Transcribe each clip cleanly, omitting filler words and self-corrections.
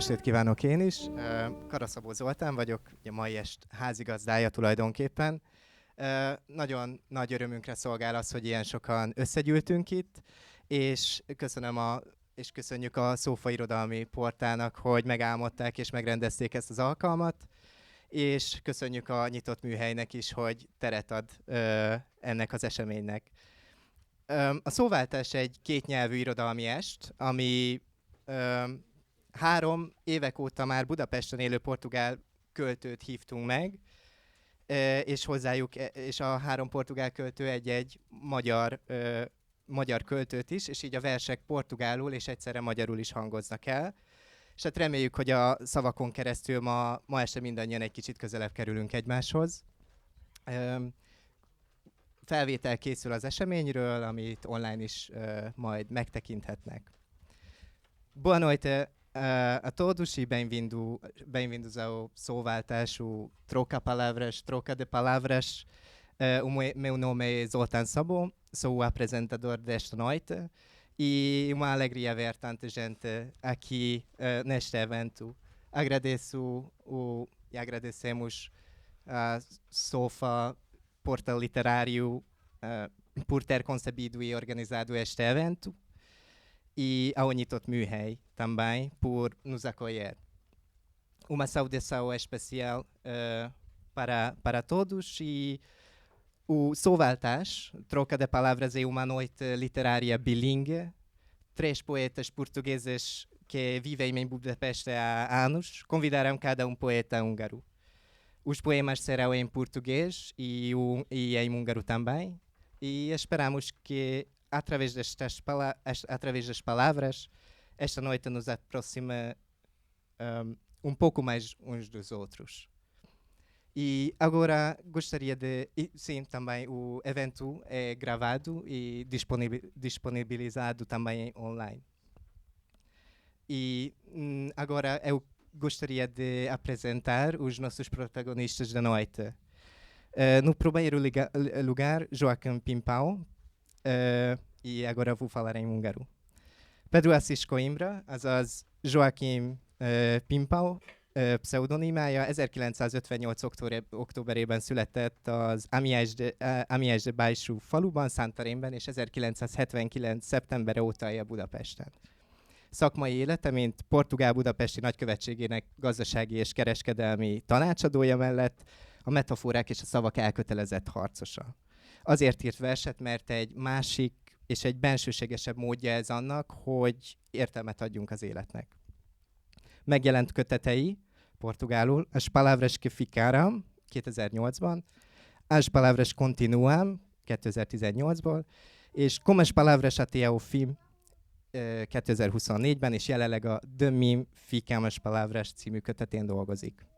estét kívánok én is. Karaszabó Zoltán vagyok, a mai est házigazdája tulajdonképpen. Nagyon nagy örömünkre szolgál az, hogy ilyen sokan összegyűltünk itt, és köszönjük a Szófa Irodalmi Portálnak, hogy megálmodták és megrendezték ezt az alkalmat, és köszönjük a Nyitott Műhelynek is, hogy teret ad ennek az eseménynek. A Szóváltás egy kétnyelvű irodalmi est, ami 3 évek óta már Budapesten élő portugál költőt hívtunk meg, és a 3 portugál költő egy magyar költőt is, és így a versek portugálul és egyszerre magyarul is hangoznak el. És hát reméljük, hogy a szavakon keresztül ma este mindannyian egy kicsit közelebb kerülünk egymáshoz. Felvétel készül az eseményről, amit online is majd megtekinthetnek. Boa noite a todos e bem-vindos ao Szóváltás, o Troca de Palavras. O meu nome é Zoltán Szabó, sou o apresentador desta noite e uma alegria ver tanta gente aqui neste evento. Agradecemos a Sofa Portal Literário por ter concebido e organizado este evento, e ao Nyitott Műhely também por nos acolher. Uma saudação especial para todos, e o Szóváltás, Troca de Palavras, é uma noite literária bilingue. 3 poetas portugueses que vivem em Budapeste há anos convidaram cada poeta húngaro. Os poemas serão em português e em húngaro também, e esperamos que através das palavras, esta noite nos aproxima pouco mais uns dos outros. E agora gostaria de... Sim, também o evento é gravado e disponibilizado também online. E agora eu gostaria de apresentar os nossos protagonistas da noite. No primeiro lugar, Joaquim Pimpão, e agora vou falar em húngaro. Pedro Assis Coimbra, azaz Joaquim Pimpão, pseudonimája 1958. októberében született az Amiens de Baixo faluban, Santarénben, és 1979. szeptembere óta él Budapesten. Szakmai élete, mint Portugál Budapesti Nagykövetségének gazdasági és kereskedelmi tanácsadója mellett a metaforák és a szavak elkötelezett harcosa. Azért írt verset, mert egy másik és egy bensőségesebb módja ez annak, hogy értelmet adjunk az életnek. Megjelent kötetei, portugálul, As Palavras que Ficaram 2008-ban, As Palavras Continuam 2018-ból, és Como as Palavras até ao Fim 2024-ben, és jelenleg a De Mim Ficam as Palavras című kötetén dolgozik.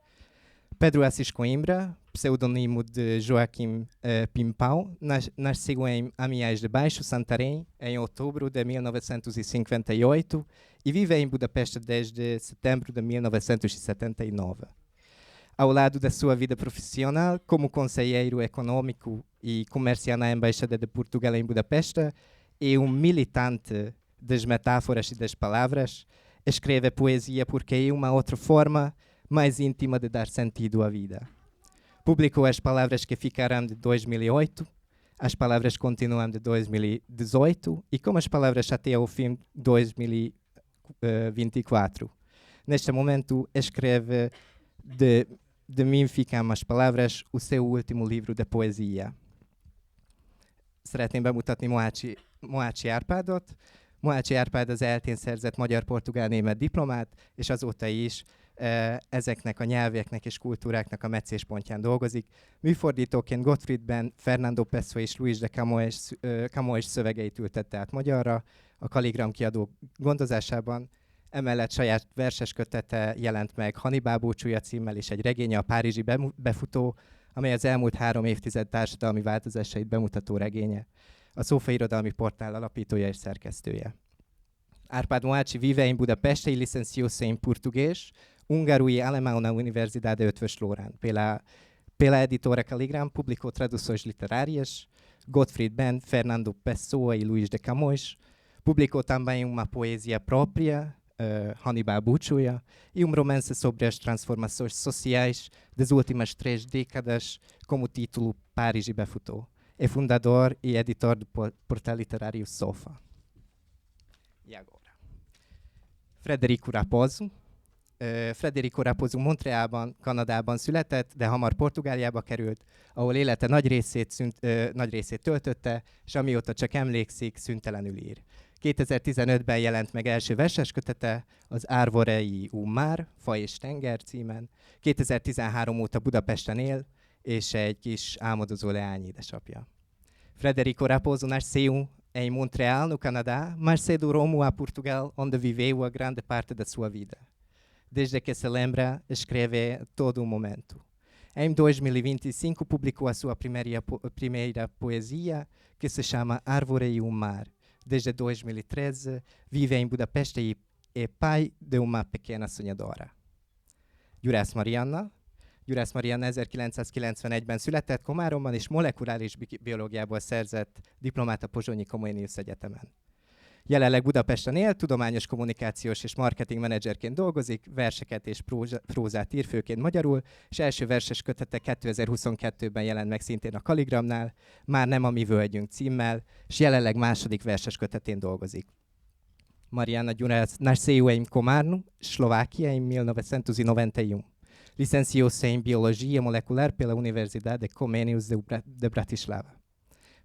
Pedro Assis Coimbra, pseudonimo de Joaquim Pimpão, nasceu em Amiens de Baixo, Santarém, em outubro de 1958 e vive em Budapeste desde setembro de 1979. Ao lado da sua vida profissional, como conselheiro econômico e comercial na Embaixada de Portugal em Budapeste, é militante das metáforas e das palavras, escreve poesia porque é uma outra forma mais íntima de dar sentido à vida. Publicou As Palavras que Ficaram de 2008, As Palavras Continuam de 2018 e Como as Palavras até ao Fim de 2024. Neste momento escreve De Mim Ficam as Palavras, o seu último livro de poesia. Szeretném bemutatni Mohácsi Árpádot. Mohácsi Árpád az ELTE-n szerzett magyar-portugál-német diplomát, és azóta is ezeknek a nyelveknek és kultúráknak a meccéspontján dolgozik. Műfordítóként Gottfriedben Fernando Pessoa és Luis de Camões szövegeit ültette át magyarra, a Kaligram kiadó gondozásában. Emellett saját verses kötete jelent meg Hannibál búcsúja címmel, és egy regénye, a Párizsi befutó, amely az elmúlt 3 évtized társadalmi változásait bemutató regénye. A Szófa Irodalmi Portál alapítója és szerkesztője. Árpád Mohácsi vive em Budapeste e licenciou-se em português, húngaro e alemão na Universidade Eötvös Loránd. Pela editora Kaligram publicou traduções literárias, Gottfriedben, Fernando Pessoa e Luis de Camões. Publicou também uma poesia própria, Hannibal búcsúja, e romance sobre as transformações sociais das últimas 3 décadas, com o título Paris e Befutou. É fundador e editor do portal literário Sofa. E agora? Frederico Raposo. Frederico Raposo Montrealban, Kanadában született, de hamar Portugáliába került, ahol élete nagy részét töltötte, és amióta csak emlékszik, szüntelenül ír. 2015-ben jelent meg első verses kötete, az Arvorei Mar, Fa és Tenger címen. 2013 óta Budapesten él, és egy kis álmodozó leány édesapja. Frederico Raposo nasceu em Montreal, no Canadá, mas cedo rumou a Portugal, onde viveu a grande parte da sua vida. Desde que se lembra, escreve todo o momento. Em 2025 publicou a sua primeira poesia, que se chama Árvore e o Mar. Desde 2013 vive em Budapeste e é pai de uma pequena sonhadora. Jurász Marianna. Jurász Marianna 1991-ben született Komáromban, és molekuláris biológiából szerzett diplomát a Pozsonyi Comenius Egyetemen. Jelenleg Budapesten él, tudományos kommunikációs és marketing menedzserként dolgozik, verseket és prózát ír, főként magyarul, és első verses kötete 2022-ben jelent meg szintén a Kaligramnál, Már nem a mi völgyünk címmel, és jelenleg második verses kötetén dolgozik. Mariana Jurász nasceu em Komárno, Eslováquia, em 1991. Licenciou-se em Biologia Molecular pela Universidade Comenius de Bratislava.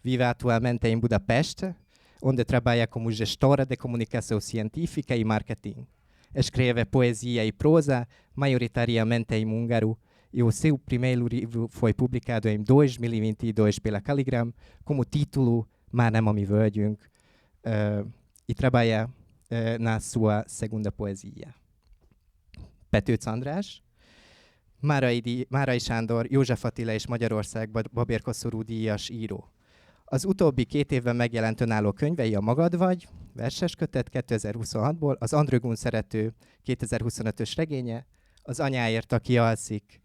Vive atualmente em Budapeste, onde trabalha como gestora de comunicação científica e marketing. Escreve poesia e prosa, maioritariamente em húngaro, e o seu primeiro livro foi publicado em 2022 pela Kaligram, com o título Már nem a mi völgyünk, e trabalha na sua segunda poesia. Petőc András, Márai Sándor, József Attila és Magyarország Babérkoszorú díjas író. Az utóbbi 2 évben megjelent önálló könyvei a Magad vagy, verses kötet 2026-ból, az Andrögun szerető 2025-ös regénye, az Anyáért, aki alszik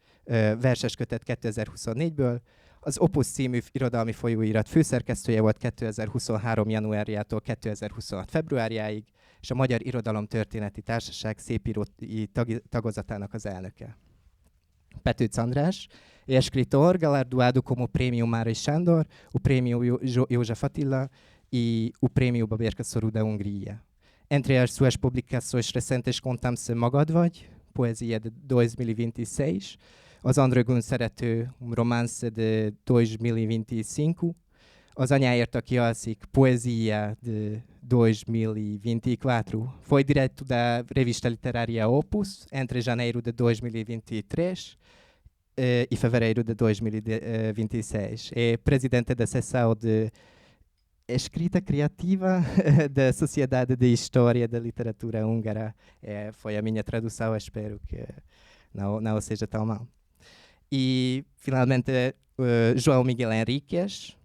verses kötet 2024-ből, az Opus című irodalmi folyóirat főszerkesztője volt 2023. januárjától 2026. februárjáig, és a Magyar Irodalomtörténeti Társaság szépírói tagozatának az elnöke. Petőc András é escritor galardoado como o Prêmio Márai Sándor, o Prêmio József Attila e o Prêmio Babérkoszorú da Hungria. Entre as suas publicações recentes contam-se Magad vagy, poesia de 2026, az Andrögun szerető, romance de 2025, az Anyáért, aki alszik, poesia de 2024. Foi direto da revista literária Opus entre janeiro de 2023 e fevereiro de 2026. É presidente da seção de Escrita Criativa da Sociedade de História da Literatura Húngara. Foi a minha tradução, espero que não seja tão mal. E, finalmente, João Miguel Henriques.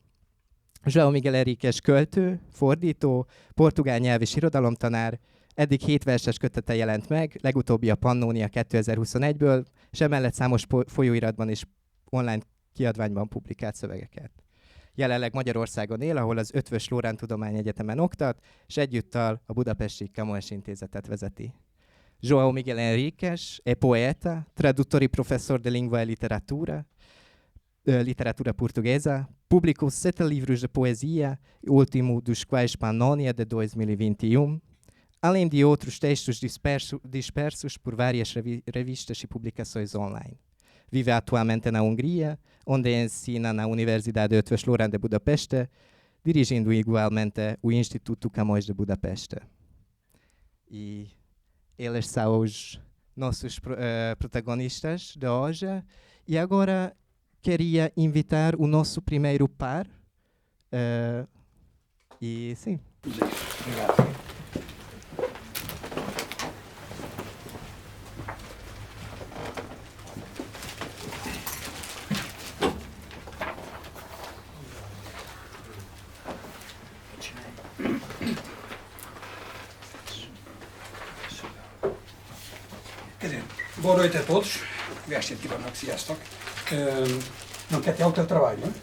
João Miguel Henriques költő, fordító, portugál nyelv és irodalomtanár, eddig 7 verses kötete jelent meg, legutóbbi a Pannónia 2021-ből, és emellett számos folyóiratban és online kiadványban publikált szövegeket. Jelenleg Magyarországon él, ahol az Eötvös Loránd Tudományegyetemen oktat, és egyúttal a Budapesti Camões Intézetet vezeti. João Miguel Henriques é poeta, tradutor e professor de língua e literatura portuguesa, publicou 7 livros de poesia, o último dos quais Pannónia de 2021, além de outros textos dispersos por várias revistas e publicações online. Vive atualmente na Hungria, onde ensina na Universidade Eötvös Loránd de Budapeste, dirigindo igualmente o Instituto Camões de Budapeste. E eles são os nossos protagonistas de hoje. E agora queria invitar o nosso primeiro par. E sim. Obrigado. Boa noite a todos. Jó estét kívánok, sziasztok. Não quer ter o teu trabalho, não é?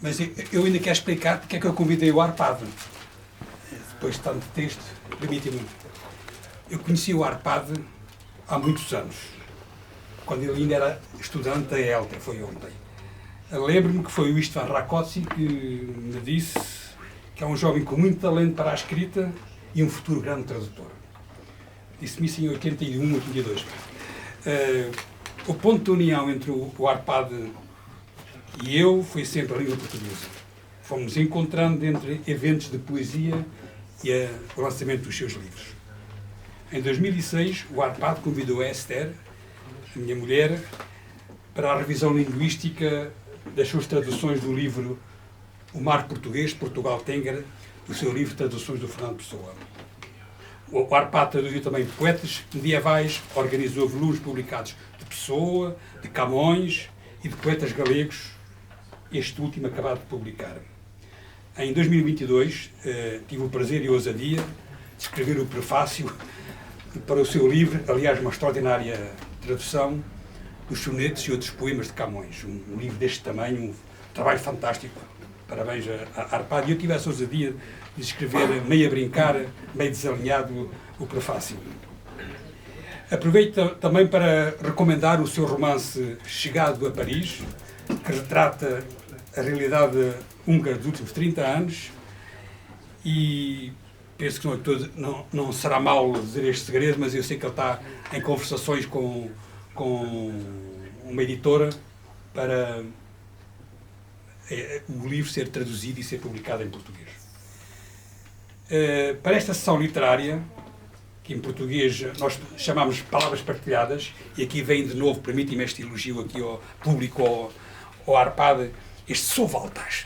Mas eu ainda quero explicar porque é que eu convidei o Arpado. depois de tanto texto, permite-me. Eu conheci o Arpad há muitos anos, quando ele ainda era estudante da ELTE, foi ontem. Lembro-me que foi o Istvan Rákóczi que me disse que é um jovem com muito talento para a escrita e um futuro grande tradutor. Disse-me isso em 81, 82. O ponto de união entre o Arpad e eu foi sempre a língua portuguesa. Fomos encontrando entre eventos de poesia e o lançamento dos seus livros. Em 2006, o Arpad convidou a Esther, a minha mulher, para a revisão linguística das suas traduções do livro O Mar Português, Portugal Tengra, o seu livro de traduções do Fernando Pessoa. O Arpad traduziu também poetas medievais, organizou volumes publicados de Pessoa, de Camões e de poetas galegos, este último acabado de publicar. Em 2022, tive o prazer e a ousadia de escrever o prefácio para o seu livro, aliás, uma extraordinária tradução dos sonetos e outros poemas de Camões. Um livro deste tamanho, um trabalho fantástico. Parabéns a Arpad. E eu tive essa ousadia de escrever, meio a brincar, meio desalinhado, o prefácio. Aproveito também para recomendar o seu romance Chegado a Paris, que retrata a realidade húngara dos últimos 30 anos, e penso que não será mau dizer este segredo, mas eu sei que ele está em conversações com uma editora para o livro ser traduzido e ser publicado em português. Para esta sessão literária, que em português nós chamamos Palavras Partilhadas, e aqui vem de novo, permitem-me este elogio aqui ao público, ao Arpad, este sovaltas,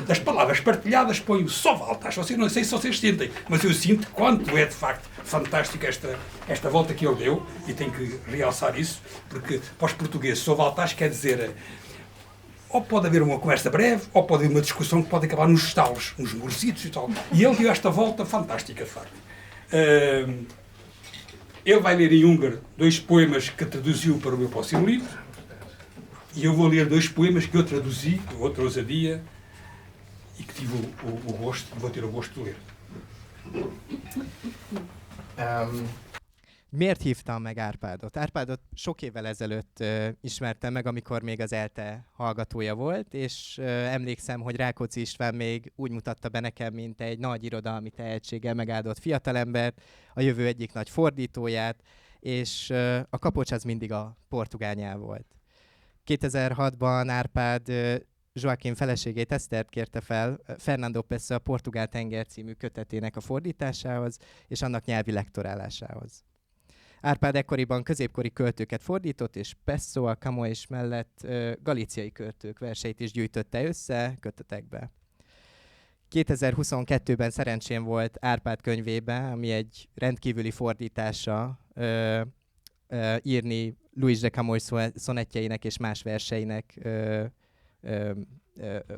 das palavras partilhadas põe o sovaltas. Não sei se vocês sentem, mas eu sinto quanto é de facto fantástico esta volta que ele deu, e tenho que realçar isso, porque para os portugueses sovaltas quer dizer ou pode haver uma conversa breve, ou pode haver uma discussão que pode acabar nos estalos, nos morcitos e tal. E ele deu esta volta fantástica, de facto. Ele vai ler em húngaro 2 poemas que traduziu para o meu próximo livro, e eu vou ler 2 poemas que eu traduzi, outra ousadia, e que tive vou ter o gosto de ler. Miért hívtam meg Árpádot? Árpádot sok évvel ezelőtt ismertem meg, amikor még az ELTE hallgatója volt, és emlékszem, hogy Rákóczi István még úgy mutatta be nekem, mint egy nagy irodalmi tehetséggel megáldott fiatalembert, a jövő egyik nagy fordítóját, és a kapocs az mindig a portugál nyelv volt. 2006-ban Árpád Joaquim feleségét, Esztert kérte fel Fernando Pessoa Portugál tenger című kötetének a fordításához és annak nyelvi lektorálásához. Árpád ekkoriban középkori költőket fordított, és Pessoa, Camões mellett galíciai költők verseit is gyűjtötte össze kötetekbe. 2022-ben szerencsém volt Árpád könyvébe, ami egy rendkívüli fordítása, írni Luis de Camões szonettjeinek és más verseinek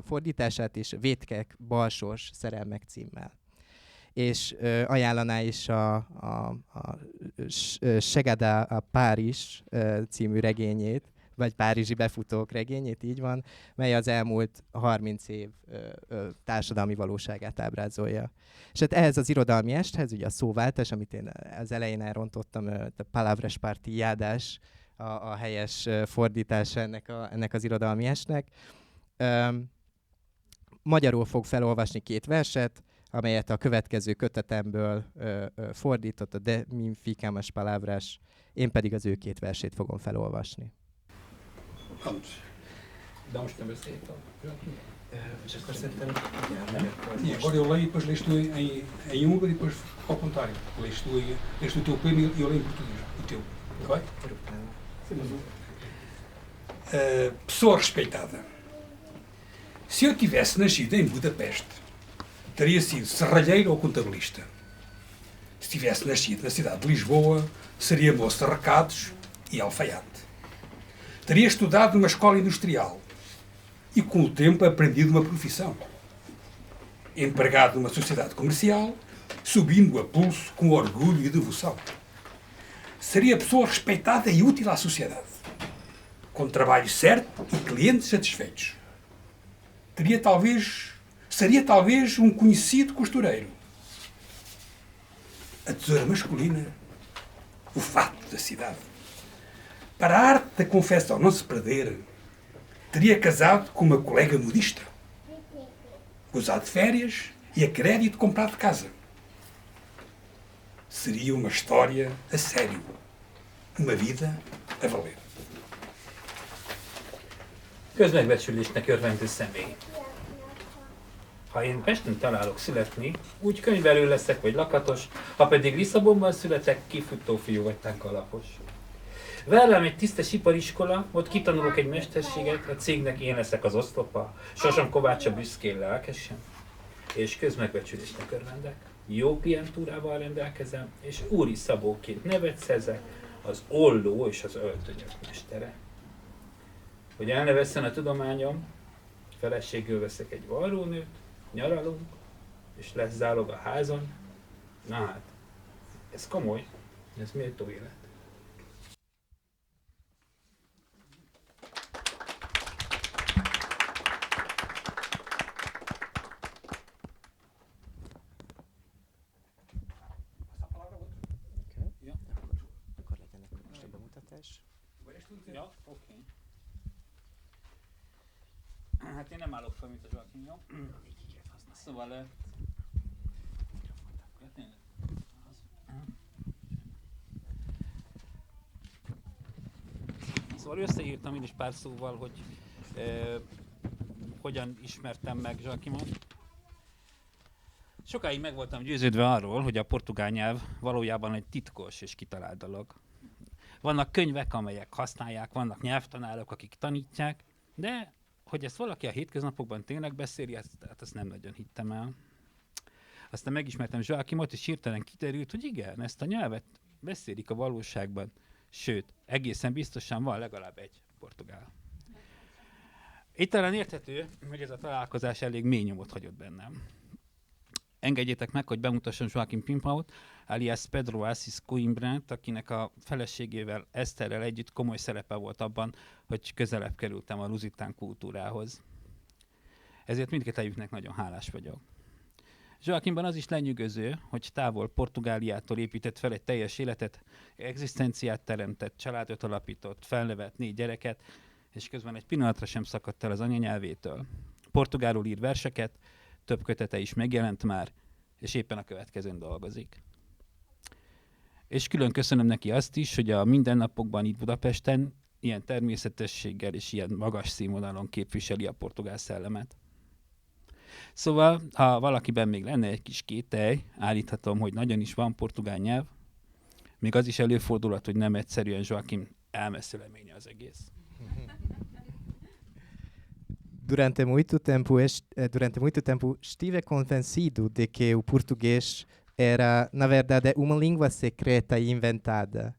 fordítását is, Vétkek, Balsors, Szerelmek címmel. És ajánlaná is a Chegada a Paris című regényét, vagy Párizsi befutók regényét, így van, mely az elmúlt 30 év társadalmi valóságát ábrázolja. És hát ehhez az irodalmi esthez, ugye a szóváltás, amit én az elején elrontottam, a Palavras Partilhadas, a helyes fordítása ennek az irodalmi estnek. Magyarul fog felolvasni 2 verset, amelyet a következő kötetemből fordított, a De mi ficamos palavras, én pedig az ő 2 versét fogom felolvasni. Dá uns também certo. Agora eu leio e depois lês tu em húngaro e depois ao contrário. Lês tu o teu poema e eu leio em português. O teu. Está bem? Pessoa respeitada. Se eu tivesse nascido em Budapeste, teria sido serralheiro ou contabilista. Se tivesse nascido na cidade de Lisboa, seria moço de recados e alfaiate. Teria estudado numa escola industrial e, com o tempo, aprendido uma profissão. Empregado numa sociedade comercial, subindo a pulso com orgulho e devoção. Seria pessoa respeitada e útil à sociedade, com trabalho certo e clientes satisfeitos. Teria, talvez, seria talvez um conhecido costureiro. A tesoura masculina, o fato da cidade. Para a arte da confecção não se perder, teria casado com uma colega modista, gozado de férias e a crédito comprado casa. Seria uma história a sério, uma vida a valer. Közmegbecsülésnek örvendő személy. Ha én Pesten találok születni, úgy könyvelő leszek vagy lakatos, ha pedig Lisszabonban születek, kifutó fiú vagy tánkalapos. Várlám egy tisztes ipariskola, ott kitanulok egy mesterséget, a cégnek én leszek az oszlopa, sosem kovácsa büszkén lelkesen, és közmegbecsülésnek örvendek. Jó klientúrával rendelkezem, és úri szabóként nevet szerzek, az olló és az öltönyök mestere. Hogy elnevesszen a tudományom, feleségül veszek egy varrónőt, nyaralunk, és lesz zálog a házon. Na hát, ez komoly, ez méltó élet. Akkor legyen akkor most a bemutatás. Ja, oké. Hát én nem állok fel, mint a Joachim, jó? Szóval... Szóval összeírtam én is pár szóval, hogy hogyan ismertem meg Joachimot. Sokáig meg voltam győződve arról, hogy a portugál nyelv valójában egy titkos és kitalált dolog. Vannak könyvek, amelyek használják, vannak nyelvtanárok, akik tanítják, de hogy ezt valaki a hétköznapokban tényleg beszéli, azt nem nagyon hittem el. Aztán megismertem Joachimot, és hirtelen kiderült, hogy igen, ezt a nyelvet beszélik a valóságban. Sőt, egészen biztosan van legalább egy portugál. Itt talán érthető, hogy ez a találkozás elég mély nyomot hagyott bennem. Engedjétek meg, hogy bemutassam Joachim Pimpaut, alias Pedro Assis Coimbrát, akinek a feleségével, Eszterrel együtt komoly szerepe volt abban, hogy közelebb kerültem a luzitán kultúrához. Ezért mindkettőjüknek nagyon hálás vagyok. Joachimban az is lenyűgöző, hogy távol Portugáliától épített fel egy teljes életet, egzisztenciát teremtett, családot alapított, felnevelt 4 gyereket, és közben egy pillanatra sem szakadt el az anyanyelvétől. Portugálul ír verseket, több kötete is megjelent már, és éppen a következőn dolgozik. És külön köszönöm neki azt is, hogy a mindennapokban itt Budapesten ilyen természetességgel és ilyen magas színvonalon képviseli a portugál szellemet. Szóval, ha valakiben még lenne egy kis kételj, állíthatom, hogy nagyon is van portugál nyelv, még az is előfordulhat, hogy nem egyszerűen Joachim elmeszüleménye az egész. Durante muito tempo estive convencido de que o português era, na verdade, uma língua secreta e inventada.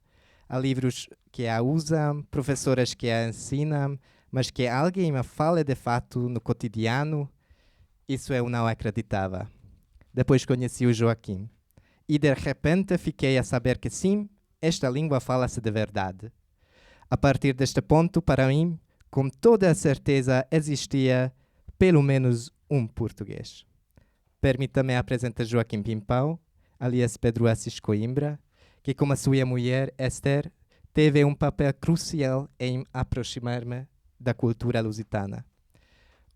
Há livros que a usam, professoras que a ensinam, mas que alguém a fale de fato no cotidiano, isso eu não acreditava. Depois conheci o Joachim. E de repente fiquei a saber que sim, esta língua fala-se de verdade. A partir deste ponto, para mim, com toda a certeza existia pelo menos um português. Permita-me apresentar Joachim Pimpau, alias Pedro Assis Coimbra, que como a sua mulher, Esther, teve um papel crucial em aproximar-me da cultura lusitana.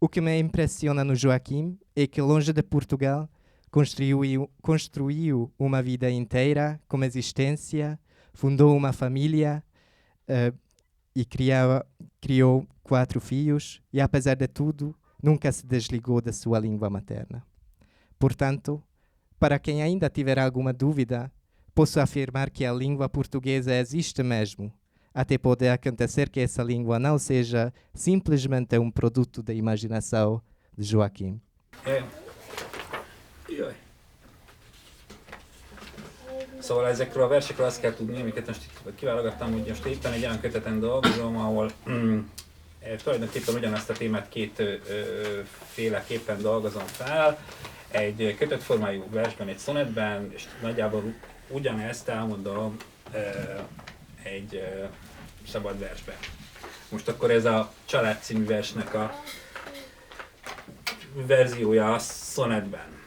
O que me impressiona no Joachim é que, longe de Portugal, construiu uma vida inteira como existência, fundou uma família e criou 4 filhos e, apesar de tudo, nunca se desligou da sua língua materna. Portanto, para quem ainda tiver alguma dúvida, posso afirmar que a língua portuguesa existe mesmo, até pode acontecer que essa língua não seja simplesmente um produto da imaginação de Joachim. Jaj. Szóval ezekről a versekről azt kell tudni, amiket most itt kiválogattam, hogy most éppen egy olyan köteten dolgozom, ahol tulajdonképpen ugyanazt a témát 2 féleképpen dolgozom fel. Egy kötött formájú versben, egy szonetben, és nagyjából ugyanezt elmondom egy szabad versben. Most akkor ez a Család című versnek a verziója a szonetben.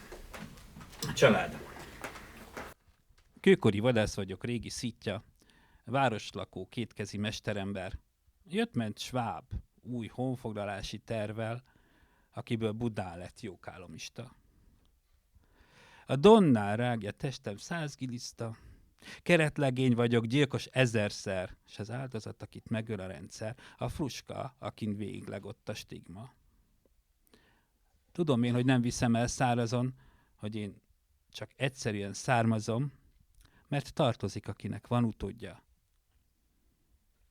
Család. Kőkori vadász vagyok, régi szitja, városlakó, kétkezi mesterember. Jött-ment sváb, új honfoglalási tervvel, akiből Budán lett jókálomista. A Donnál rágja testem 100 giliszta, keretlegény vagyok, gyilkos 1000-szer, s az áldozat, akit megöl a rendszer, a fruska, akin végiglegott a stigma. Tudom én, hogy nem viszem el szárazon, hogy én csak egyszerűen származom, mert tartozik, akinek van utódja.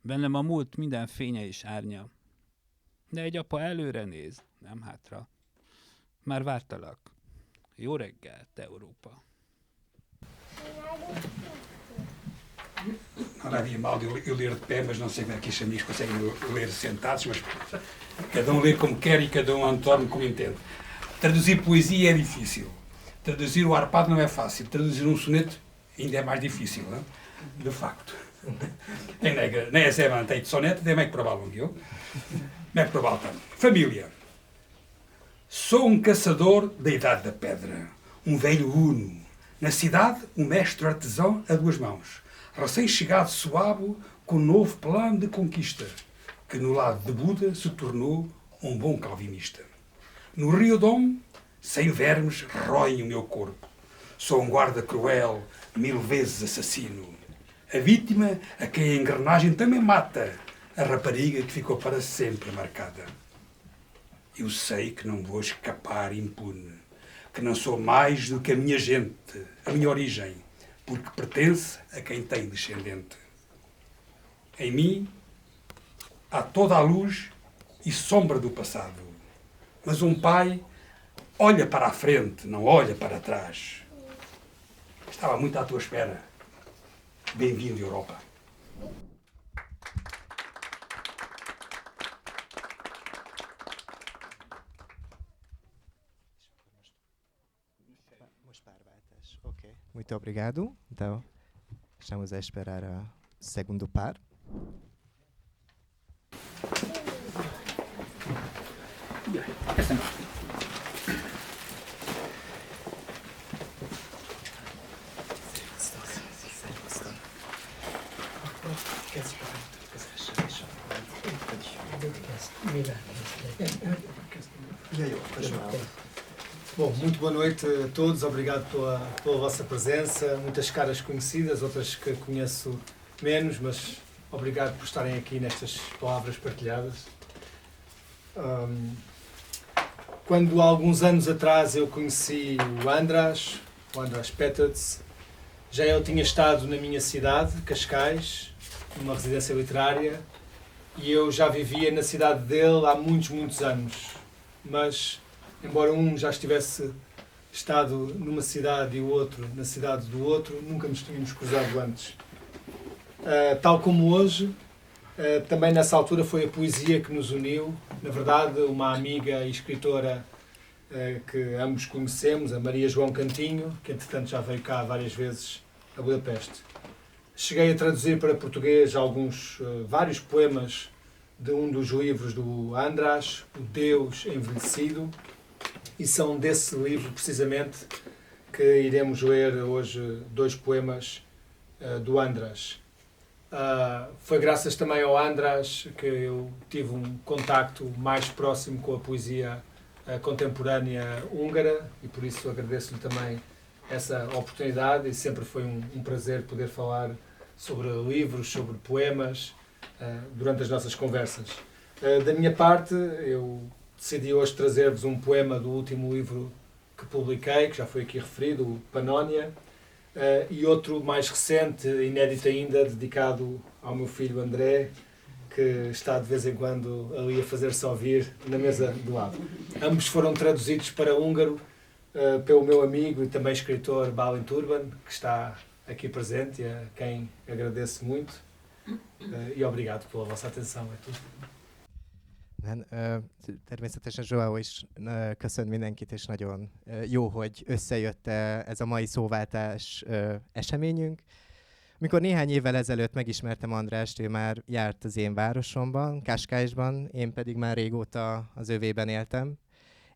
Bennem a múlt minden fénye és árnya, de egy apa előre néz, nem hátra. Már vártalak. Jó reggelt, Európa. Não havia mal de eu ler de pé, mas não sei como é que os amigos conseguem ler sentados, mas cada lê como quer e cada torna como entende. Traduzir poesia é difícil. Traduzir o arpado não é fácil. Traduzir soneto ainda é mais difícil, não? De facto. Quem nega, nem é Zé tem de soneto, nem é que provável, viu? Não é provável. Família. Sou caçador da idade da pedra, velho uno. Na cidade, mestre artesão a 2 mãos. Recém-chegado suabo com novo plano de conquista, que no lado de Buda se tornou bom calvinista. No Rio Dom, sem vermes, roem o meu corpo. Sou guarda cruel, 1000 vezes assassino. A vítima a quem a engrenagem também mata, a rapariga que ficou para sempre marcada. Eu sei que não vou escapar impune, que não sou mais do que a minha gente, a minha origem, porque pertence a quem tem descendente. Em mim há toda a luz e sombra do passado, mas pai olha para a frente, não olha para trás. Estava muito à tua espera. Bem-vindo, Europa. Ok, muito obrigado. Então, estamos a esperar o segundo par. Esta não. Bom, muito boa noite a todos, obrigado pela vossa presença, muitas caras conhecidas, outras que conheço menos, mas obrigado por estarem aqui nestas palavras partilhadas. Quando há alguns anos atrás eu conheci o András Petets, já ele tinha estado na minha cidade, Cascais, numa residência literária, e eu já vivia na cidade dele há muitos anos, mas embora um já estivesse estado numa cidade e o outro na cidade do outro, nunca nos tínhamos cruzado antes. Tal como hoje, também nessa altura foi a poesia que nos uniu. Na verdade, uma amiga e escritora que ambos conhecemos, a Maria João Cantinho, que entretanto já veio cá várias vezes a Budapeste. Cheguei a traduzir para português vários poemas de um dos livros do András, O Deus Envelhecido, e são desse livro, precisamente, que iremos ler hoje 2 poemas do András. Foi graças também ao András que eu tive um contacto mais próximo com a poesia contemporânea húngara e por isso agradeço-lhe também essa oportunidade e sempre foi um prazer poder falar sobre livros, sobre poemas durante as nossas conversas. Da minha parte, eu decidi hoje trazer-vos um poema do último livro que publiquei, que já foi aqui referido, o Panónia, e outro mais recente, inédito ainda, dedicado ao meu filho André, que está de vez em quando ali a fazer-se ouvir na mesa do lado. Ambos foram traduzidos para húngaro pelo meu amigo e também escritor Balint Urban, que está aqui presente e a quem agradeço muito. E obrigado pela vossa atenção. É tudo. Természetesen Joao is köszön mindenkit, és nagyon jó, hogy összejött ez a mai szóváltás eseményünk. Mikor néhány évvel ezelőtt megismertem Andrást, ő már járt az én városomban, Cascaisban, én pedig már régóta az övében éltem.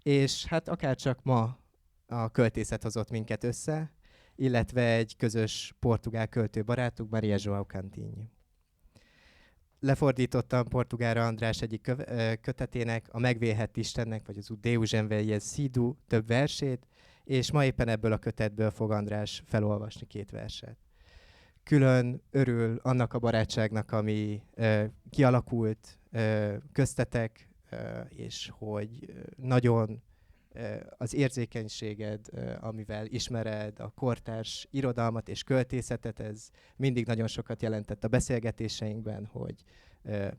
És hát akárcsak ma a költészet hozott minket össze, illetve egy közös portugál költő barátunk, Maria João Cantinho. Lefordítottam portugálra András egyik kötetének, a Megvélhett Istennek, vagy az Deus Envelhecido több versét, és ma éppen ebből a kötetből fog András felolvasni 2 verset. Külön örül annak a barátságnak, ami kialakult köztetek, és hogy nagyon az érzékenységed, amivel ismered a kortárs irodalmat és költészetet, ez mindig nagyon sokat jelentett a beszélgetéseinkben, hogy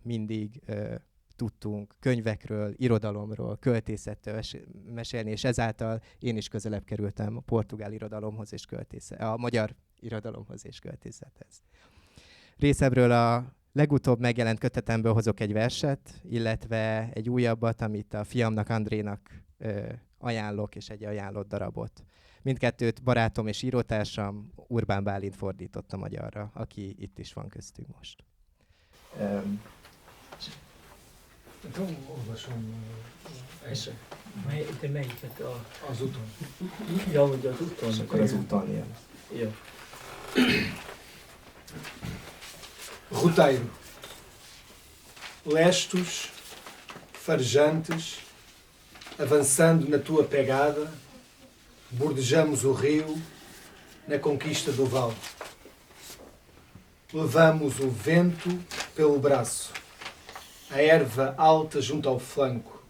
mindig tudtunk könyvekről, irodalomról, költészettől mesélni, és ezáltal én is közelebb kerültem a portugál irodalomhoz és a magyar irodalomhoz és költészethez. Részemről a legutóbb megjelent kötetemből hozok egy verset, illetve egy újabbat, amit a fiamnak, Andrénak ajánlok, és egy ajánlott darabot. Mindkettőt barátom és írótársam Urbán Bálint fordította magyarra, aki itt is van köztünk most. Então olvasom essa. De melyiket? Az úton. Ja, hogy az úton. És akkor az úton jön. Jó. Roteiro. Lestos, farejantes, avançando na tua pegada, bordejamos o rio na conquista do vale. Levamos o vento pelo braço, a erva alta junto ao flanco.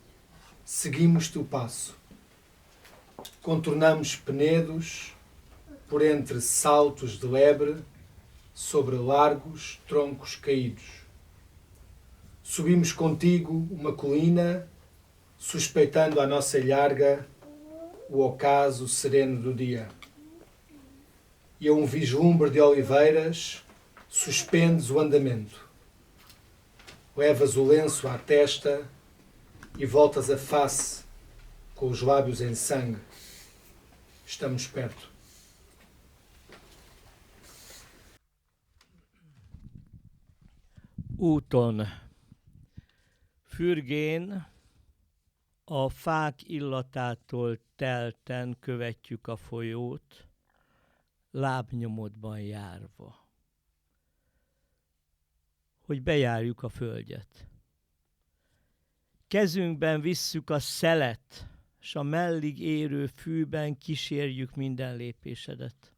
Seguimos-te o passo. Contornamos penedos por entre saltos de lebre sobre largos troncos caídos. Subimos contigo uma colina, suspeitando à nossa ilharga o ocaso sereno do dia. E a vislumbre de oliveiras suspendes o andamento. Levas o lenço à testa e voltas a face com os lábios em sangue. Estamos perto. Úton. Fürgén, a fák illatától telten követjük a folyót, lábnyomodban járva, hogy bejárjuk a földjet. Kezünkben visszük a szelet, s a mellig érő fűben kísérjük minden lépésedet.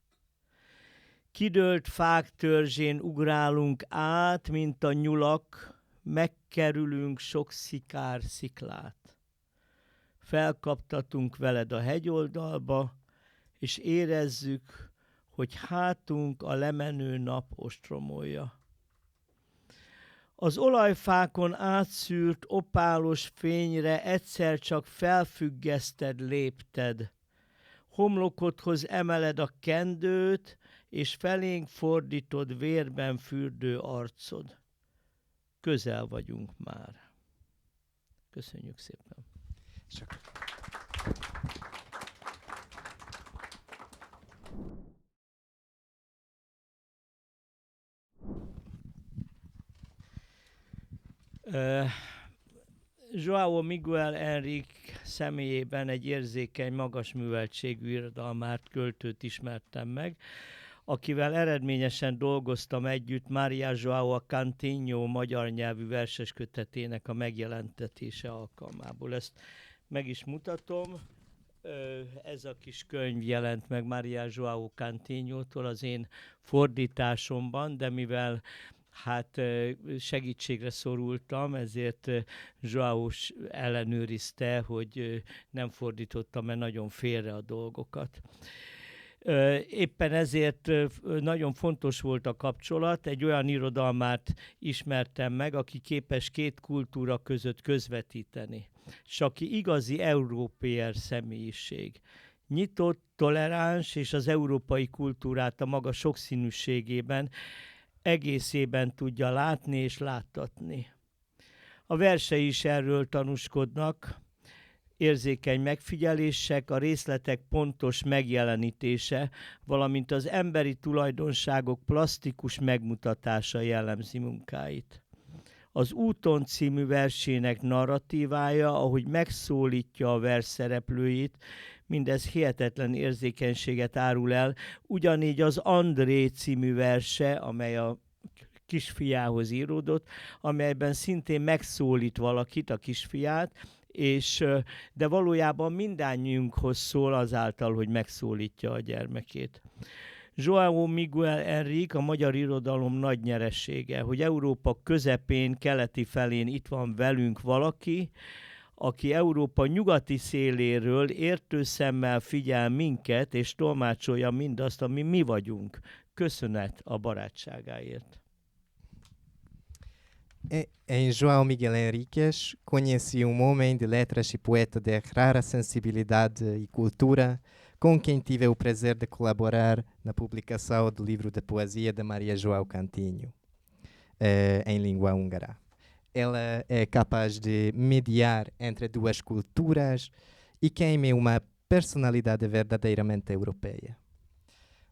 Kidőlt fák törzsén ugrálunk át, mint a nyulak, megkerülünk sok szikár sziklát. Felkaptatunk veled a hegyoldalba, és érezzük, hogy hátunk a lemenő nap ostromolja. Az olajfákon átszűrt opálos fényre egyszer csak felfüggeszted lépted. Homlokodhoz emeled a kendőt, és felénk fordítod vérben fürdő arcod. Közel vagyunk már. Köszönjük szépen. Csak. João Miguel Henrique személyében egy érzékeny, magas műveltségű irodalmárt, költőt ismertem meg, akivel eredményesen dolgoztam együtt Maria João Cantinho magyar nyelvű verseskötetének a megjelentetése alkalmából. Ezt meg is mutatom. Ez a kis könyv jelent meg Maria João Cantinho-tól az én fordításomban, de mivel segítségre szorultam, ezért João ellenőrizte, hogy nem fordítottam-e nagyon félre a dolgokat. Éppen ezért nagyon fontos volt a kapcsolat, egy olyan irodalmát ismertem meg, aki képes két kultúra között közvetíteni, és aki igazi európér személyiség. Nyitott, toleráns, és az európai kultúrát a maga sokszínűségében, egészében tudja látni és láttatni. A versei is erről tanúskodnak, érzékeny megfigyelések, a részletek pontos megjelenítése, valamint az emberi tulajdonságok plasztikus megmutatása jellemzi munkáit. Az Úton című versének narratívája, ahogy megszólítja a vers szereplőit, mindez hihetetlen érzékenységet árul el. Ugyanígy az André című verse, amely a kisfiához íródott, amelyben szintén megszólít valakit, a kisfiát, de valójában mindannyiunkhoz szól azáltal, hogy megszólítja a gyermekét. João Miguel Henrique a magyar irodalom nagy nyeresége, hogy Európa közepén, keleti felén itt van velünk valaki, aki Európa nyugati széléről értő szemmel figyel minket, és tolmácsolja mindazt, ami mi vagyunk. Köszönet a barátságáért. Em João Miguel Henriques, conheci homem de letras e poeta de rara sensibilidade e cultura, com quem tive o prazer de colaborar na publicação do livro de poesia de Maria João Cantinho, em língua húngara. Ela é capaz de mediar entre duas culturas e queima uma personalidade verdadeiramente europeia.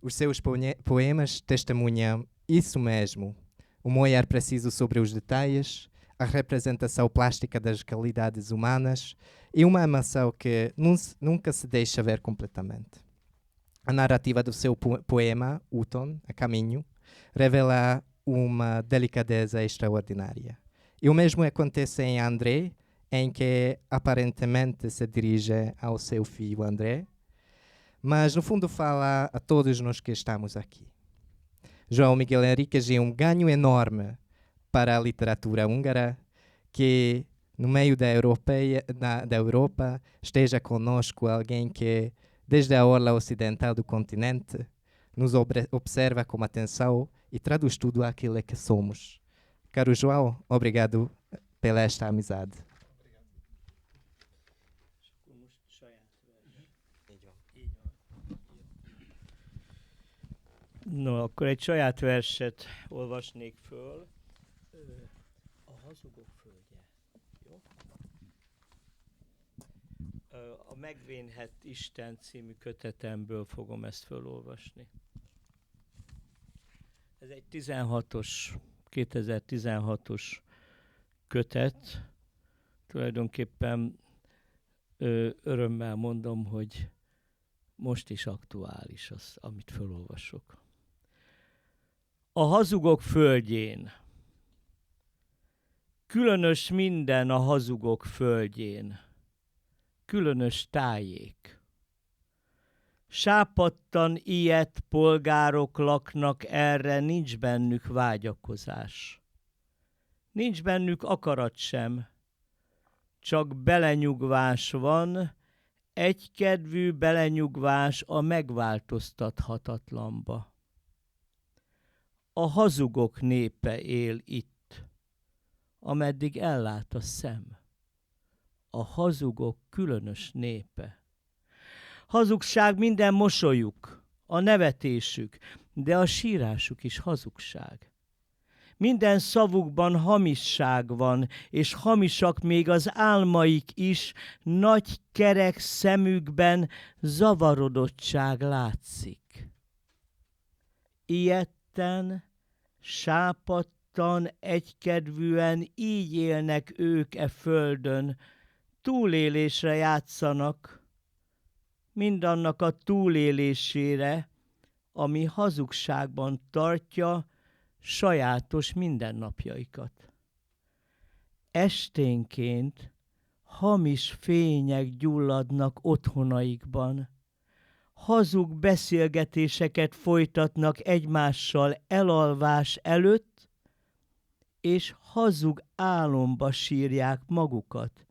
Os seus poemas testemunham isso mesmo, um olhar preciso sobre os detalhes, a representação plástica das qualidades humanas e uma emoção que nunca se deixa ver completamente. A narrativa do seu poema, Úton, A Caminho, revela uma delicadeza extraordinária. E o mesmo acontece em André, em que aparentemente se dirige ao seu filho André, mas no fundo fala a todos nós que estamos aqui. João Miguel Henriques é um ganho enorme para a literatura húngara, que no meio da Europa esteja conosco alguém que, desde a orla ocidental do continente, nos observa com atenção e traduz tudo aquilo que somos. Caro João, obrigado pela esta amizade. No, akkor egy saját verset olvasnék föl. A hazugok földje. Jó? A Megvénhet Isten című kötetemből fogom ezt fölolvasni. Ez egy 2016-os kötet. Tulajdonképpen örömmel mondom, hogy most is aktuális az, amit fölolvasok. A hazugok földjén. Különös minden a hazugok földjén. Különös tájék. Sápadtan ilyet polgárok laknak erre, nincs bennük vágyakozás. Nincs bennük akarat sem, csak belenyugvás van, egykedvű belenyugvás a megváltoztathatatlanba. A hazugok népe él itt, ameddig ellát a szem. A hazugok különös népe. Hazugság minden mosolyuk, a nevetésük, de a sírásuk is hazugság. Minden szavukban hamisság van, és hamisak még az álmaik is, nagy kerek szemükben zavarodottság látszik. Ijedten, sápadtan, egykedvűen így élnek ők e földön, túlélésre játszanak, mindannak a túlélésére, ami hazugságban tartja sajátos mindennapjaikat. Esténként hamis fények gyulladnak otthonaikban, hazug beszélgetéseket folytatnak egymással elalvás előtt, és hazug álomba sírják magukat,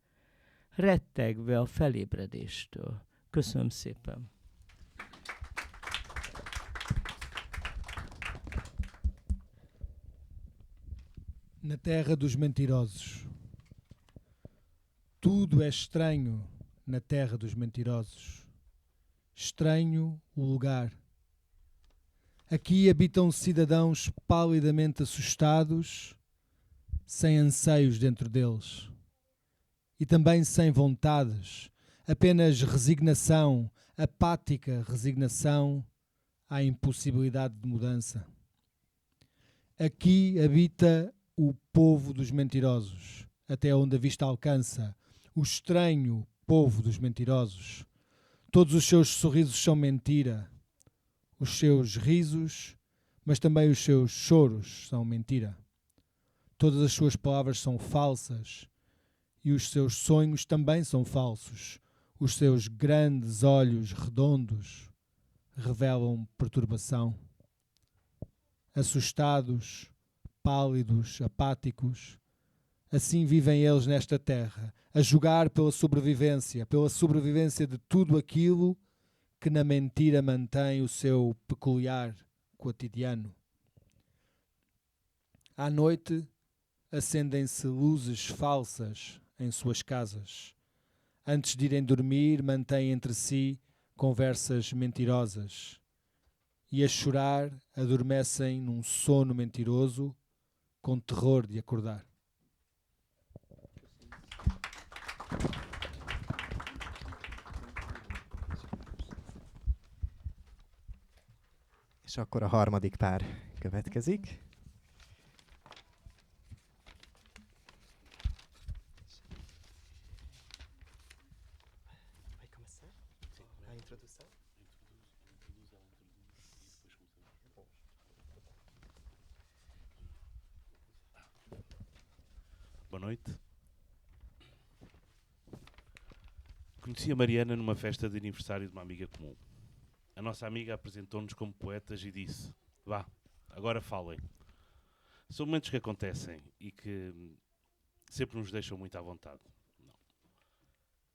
rettegve a felébredéstől. Köszönöm szépen! Na terra dos mentirosos. Tudo é estranho na terra dos mentirosos. Estranho o lugar. Aqui habitam cidadãos palidamente assustados, sem anseios dentro deles. E também sem vontades, apenas resignação, apática resignação à impossibilidade de mudança. Aqui habita o povo dos mentirosos, até onde a vista alcança, o estranho povo dos mentirosos. Todos os seus sorrisos são mentira, os seus risos, mas também os seus choros são mentira. Todas as suas palavras são falsas e os seus sonhos também são falsos. Os seus grandes olhos redondos revelam perturbação. Assustados, pálidos, apáticos, assim vivem eles nesta terra, a jogar pela sobrevivência de tudo aquilo que na mentira mantém o seu peculiar cotidiano. À noite, acendem-se luzes falsas em suas casas. Antes de irem dormir, mantêm entre si conversas mentirosas. E a chorar, adormecem num sono mentiroso, com terror de acordar. És akkor a harmadik pár következik. Boa noite. Conheci a Mariana numa festa de aniversário de uma amiga comum. A nossa amiga apresentou-nos como poetas e disse: vá, agora falem. São momentos que acontecem e que sempre nos deixam muito à vontade. Não.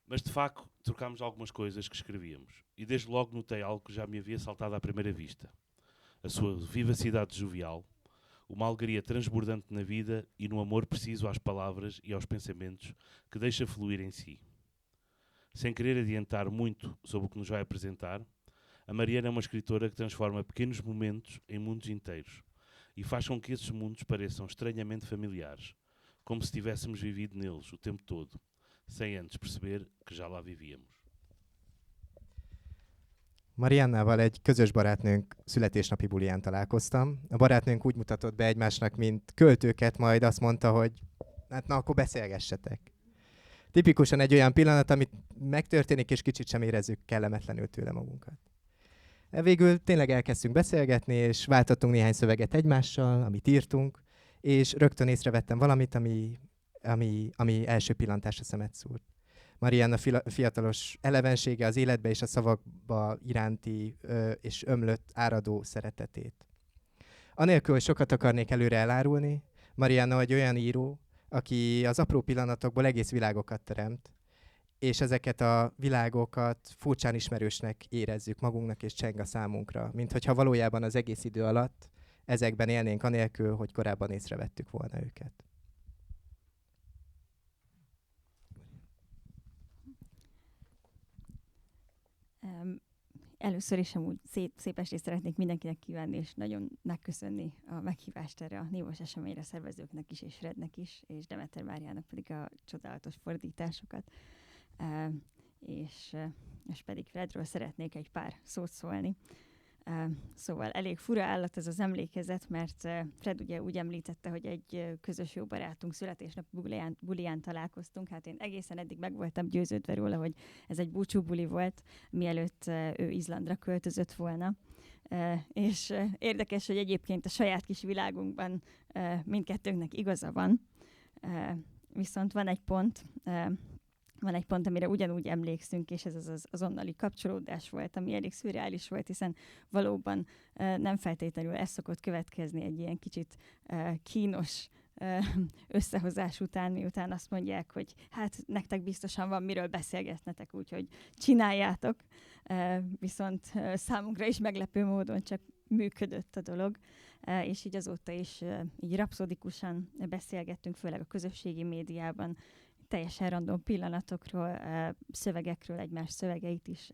Mas de facto trocámos algumas coisas que escrevíamos e desde logo notei algo que já me havia saltado à primeira vista. A sua vivacidade jovial, uma alegria transbordante na vida e no amor preciso às palavras e aos pensamentos que deixa fluir em si. Sem querer adiantar muito sobre o que nos vai apresentar, a Mariana é uma escritora que transforma pequenos momentos em mundos inteiros e faz com que esses mundos pareçam estranhamente familiares, como se tivéssemos vivido neles o tempo todo, sem antes perceber que já lá vivíamos. Mariannával egy közös barátnőnk születésnapi buliján találkoztam. A barátnőnk úgy mutatott be egymásnak, mint költőket, majd azt mondta, hogy hát na, akkor beszélgessetek. Tipikusan egy olyan pillanat, amit megtörténik, és kicsit sem érezzük kellemetlenül tőle magunkat. Végül tényleg elkezdtünk beszélgetni, és váltottunk néhány szöveget egymással, amit írtunk, és rögtön észrevettem valamit, ami első pillantásra szemet szúrt. Marianna fiatalos elevensége, az életbe és a szavakba iránti és ömlött áradó szeretetét. Anélkül, hogy sokat akarnék előre elárulni, Marianna egy olyan író, aki az apró pillanatokból egész világokat teremt, és ezeket a világokat furcsán ismerősnek érezzük magunknak és cseng a számunkra, minthogyha valójában az egész idő alatt ezekben élnénk anélkül, hogy korábban észrevettük volna őket. Először is amúgy szép estét szeretnék mindenkinek kívánni, és nagyon megköszönni a meghívást erre a névos eseményre szervezőknek is, és Frednek is, és Demeter Máriának pedig a csodálatos fordításokat. És pedig Fredről szeretnék egy pár szót szólni. Szóval elég fura állat ez az emlékezet, mert Fred ugye úgy említette, hogy egy közös jó barátunk születésnap buliján találkoztunk. Hát én egészen eddig meg voltam győződve róla, hogy ez egy búcsúbuli volt, mielőtt ő Izlandra költözött volna. És érdekes, hogy egyébként a saját kis világunkban mindkettőnknek igaza van. Viszont van egy pont, amire ugyanúgy emlékszünk, és ez az azonnali kapcsolódás volt, ami elég szürreális volt, hiszen valóban nem feltétlenül ez szokott következni egy ilyen kicsit kínos összehozás után, miután azt mondják, hogy hát nektek biztosan van miről beszélgetnetek, úgyhogy csináljátok. Viszont számunkra is meglepő módon csak működött a dolog, és így azóta is így rapszodikusan beszélgettünk, főleg a közösségi médiában, teljesen random pillanatokról, szövegekről, egymás szövegeit is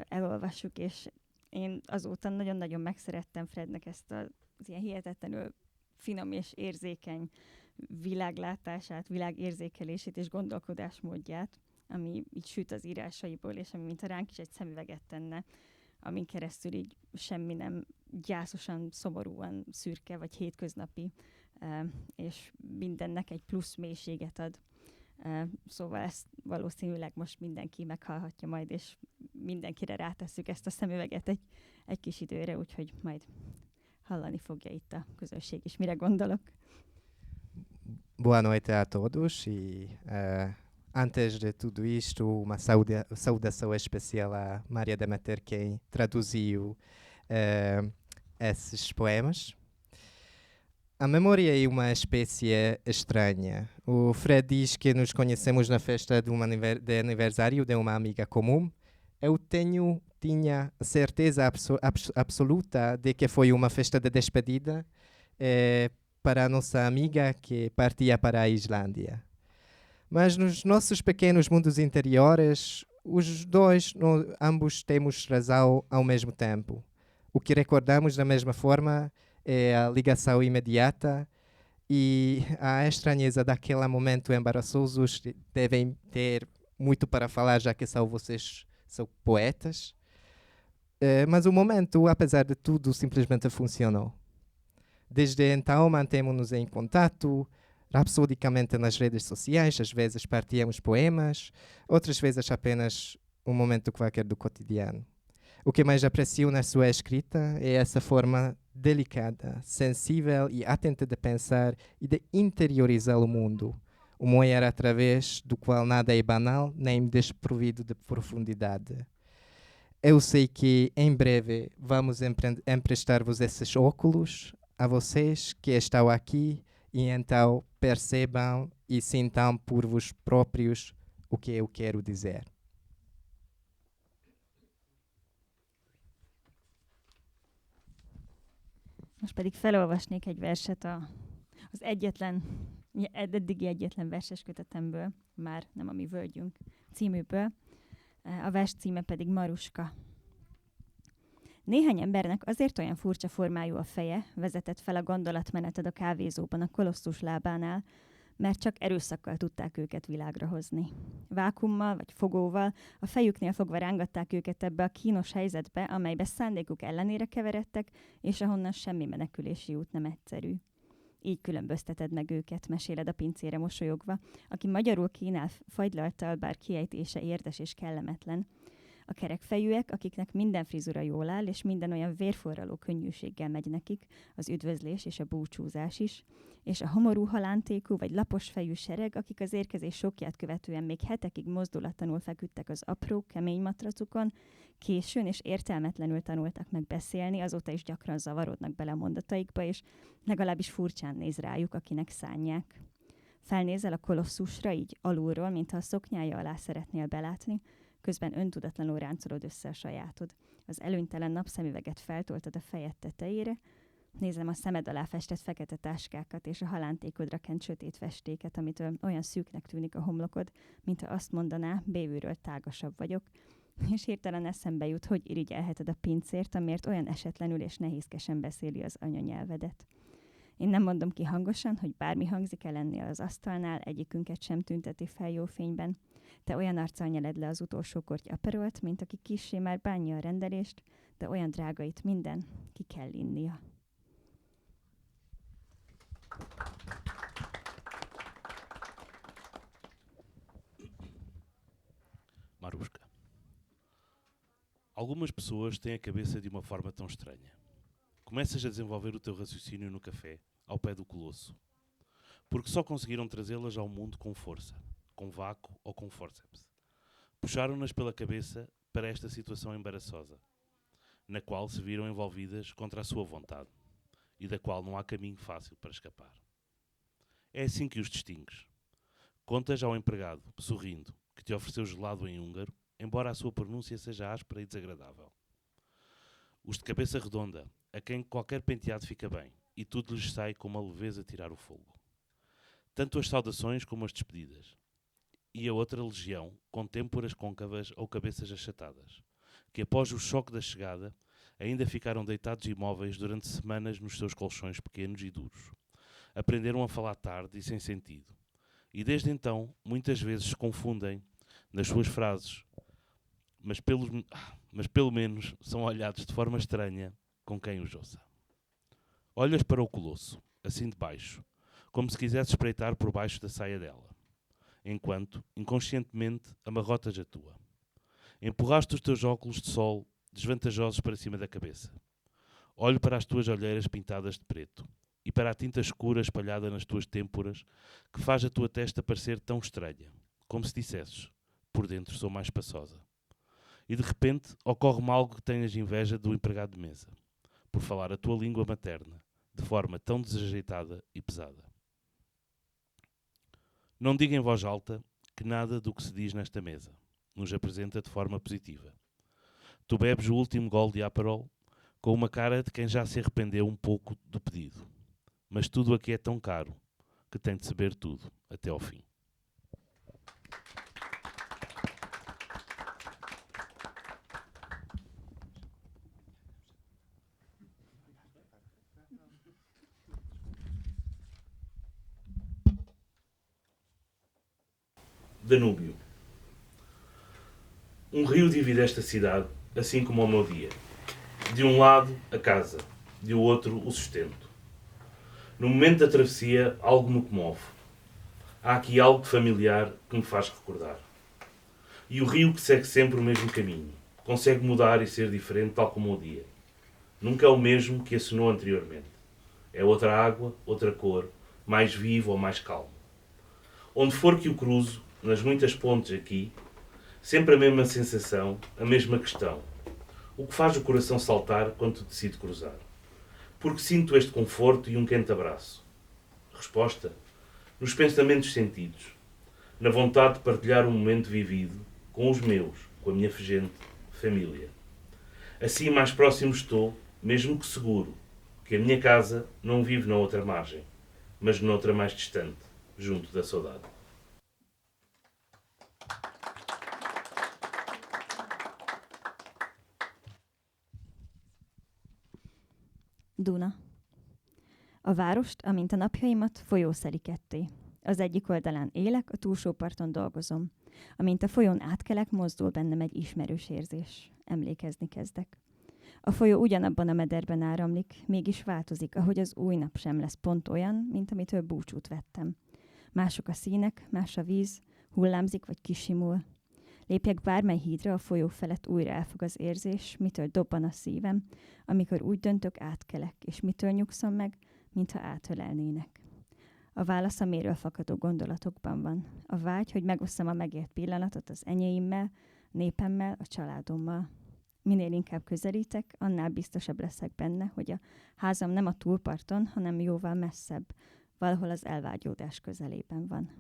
elolvassuk, és én azóta nagyon-nagyon megszerettem Frednek ezt az ilyen hihetetlenül finom és érzékeny világlátását, világérzékelését és gondolkodásmódját, ami így süt az írásaiból, és ami mintha ránk is egy szemüveget tenne, amin keresztül így semmi nem gyászosan, szomorúan szürke vagy hétköznapi és mindennek egy plusz mélységet ad. Szóval ezt valószínűleg most mindenki meghallhatja majd, és mindenkire rátesszük ezt a szemüveget egy kis időre, úgyhogy majd hallani fogja itt a közönség is, mire gondolok. Boa noite a todos e antes de tudo isto, uma saudação especial a Maria Demeter, quem traduziu esses poemas. A memória é uma espécie estranha. O Fred diz que nos conhecemos na festa de aniversário de uma amiga comum. Eu tinha certeza absoluta de que foi uma festa de despedida para a nossa amiga que partia para a Islândia. Mas nos nossos pequenos mundos interiores, os dois, ambos temos razão ao mesmo tempo. O que recordamos da mesma forma é a ligação imediata e a estranheza daquele momento embaraçoso. Devem ter muito para falar, já que vocês são poetas. Mas o momento, apesar de tudo, simplesmente funcionou. Desde então, mantemos-nos em contato, rapsodicamente nas redes sociais. Às vezes partilhamos poemas, outras vezes apenas um momento qualquer do cotidiano. O que mais aprecio na sua escrita é essa forma delicada, sensível e atenta de pensar e de interiorizar o mundo. Um olhar através do qual nada é banal nem desprovido de profundidade. Eu sei que em breve vamos emprestar-vos esses óculos a vocês que estão aqui e então percebam e sintam por vos próprios o que eu quero dizer. Most pedig felolvasnék egy verset az eddigi egyetlen verses kötetemből, már nem a mi völgyünk címűből. A vers címe pedig Maruska. Néhány embernek azért olyan furcsa formájú a feje, vezetett fel a gondolatmeneted a kávézóban a kolosszus lábánál, mert csak erőszakkal tudták őket világra hozni. Vákummal vagy fogóval a fejüknél fogva rángatták őket ebbe a kínos helyzetbe, amelybe szándékuk ellenére keveredtek, és ahonnan semmi menekülési út nem egyszerű. Így különbözteted meg őket, meséled a pincére mosolyogva, aki magyarul kínál fagylalttal, bár kiejtése érdes és kellemetlen. A kerekfejűek, akiknek minden frizura jól áll, és minden olyan vérforraló könnyűséggel megy nekik, az üdvözlés és a búcsúzás is, és a homorú halántékú vagy lapos fejű sereg, akik az érkezés sokját követően még hetekig mozdulatlanul feküdtek az apró, kemény matracukon, későn és értelmetlenül tanultak meg beszélni, azóta is gyakran zavarodnak bele a mondataikba, és legalábbis furcsán néz rájuk, akinek szánják. Felnézel a kolosszusra így alulról, mintha a szoknyája alá szeretnél belátni, közben öntudatlanul ráncolod össze a sajátod. Az előnytelen napszemüveget feltoltad a fejed tetejére, nézem a szemed alá festett fekete táskákat és a halántékodra kent sötét festéket, amitől olyan szűknek tűnik a homlokod, mintha azt mondaná, bévűről tágasabb vagyok, és hirtelen eszembe jut, hogy irigyelheted a pincért, amiért olyan esetlenül és nehézkesen beszéli az anyanyelvedet. Én nem mondom ki hangosan, hogy bármi hangzik el ennél az asztalnál, egyikünket sem tünteti fel jó fényben. Te olyan arccal nyeled le az utolsó korty aperolt, mint aki kissé már bánja a rendelést, de olyan drága itt minden, ki kell innia. Maruska. Algumas pessoas têm a cabeça de uma forma tão estranha. Começas a desenvolver o teu raciocínio no café, ao pé do colosso, porque só conseguiram trazê-las ao mundo com força, com vácuo ou com forceps. Puxaram-nas pela cabeça para esta situação embaraçosa, na qual se viram envolvidas contra a sua vontade e da qual não há caminho fácil para escapar. É assim que os distingues. Contas ao empregado, sorrindo, que te ofereceu gelado em húngaro, embora a sua pronúncia seja áspera e desagradável. Os de cabeça redonda, a quem qualquer penteado fica bem, e tudo lhes sai com uma leveza a tirar o fogo. Tanto as saudações como as despedidas. E a outra legião, com têmporas côncavas ou cabeças achatadas, que após o choque da chegada, ainda ficaram deitados imóveis durante semanas nos seus colchões pequenos e duros. Aprenderam a falar tarde e sem sentido. E desde então, muitas vezes se confundem nas suas frases, mas pelo menos são olhados de forma estranha com quem os ouça. Olhas para o colosso, assim de baixo, como se quisesse espreitar por baixo da saia dela, enquanto, inconscientemente, amarrotas a tua. Empurraste os teus óculos de sol desvantajosos para cima da cabeça. Olho para as tuas olheiras pintadas de preto e para a tinta escura espalhada nas tuas têmporas que faz a tua testa parecer tão estranha, como se dissesses, por dentro sou mais espaçosa. E de repente ocorre-me algo que tenhas inveja do empregado de mesa, por falar a tua língua materna, de forma tão desajeitada e pesada. Não diga em voz alta que nada do que se diz nesta mesa nos apresenta de forma positiva. Tu bebes o último gole de Aperol com uma cara de quem já se arrependeu um pouco do pedido. Mas tudo aqui é tão caro que tem de saber tudo até ao fim. Danúbio. Um rio divide esta cidade, assim como o meu dia. De um lado, a casa, de outro, o sustento. No momento da travessia, algo me comove. Há aqui algo de familiar que me faz recordar. E o rio que segue sempre o mesmo caminho. Consegue mudar e ser diferente tal como o dia. Nunca é o mesmo que assinou anteriormente. É outra água, outra cor, mais vivo ou mais calmo. Onde for que o cruzo, nas muitas pontes aqui, sempre a mesma sensação, a mesma questão. O que faz o coração saltar quando decido cruzar? Porque sinto este conforto e um quente abraço. Resposta? Nos pensamentos sentidos. Na vontade de partilhar um momento vivido com os meus, com a minha gente, família. Assim mais próximo estou, mesmo que seguro, que a minha casa não vive na outra margem, mas noutra mais distante, junto da saudade. Duna. A várost, amint a napjaimat, folyó szeli ketté. Az egyik oldalán élek, a túlsó parton dolgozom. Amint a folyón átkelek, mozdul bennem egy ismerős érzés. Emlékezni kezdek. A folyó ugyanabban a mederben áramlik, mégis változik, ahogy az új nap sem lesz pont olyan, mint amitől búcsút vettem. Mások a színek, más a víz, hullámzik vagy kisimul. Lépjek bármely hídra, a folyó felett újra elfog az érzés, mitől dobban a szívem, amikor úgy döntök, átkelek, és mitől nyugszom meg, mintha átölelnének. A válasz a méről fakadó gondolatokban van. A vágy, hogy megosszam a megélt pillanatot az enyéimmel, népemmel, a családommal. Minél inkább közelítek, annál biztosabb leszek benne, hogy a házam nem a túlparton, hanem jóval messzebb, valahol az elvágyódás közelében van.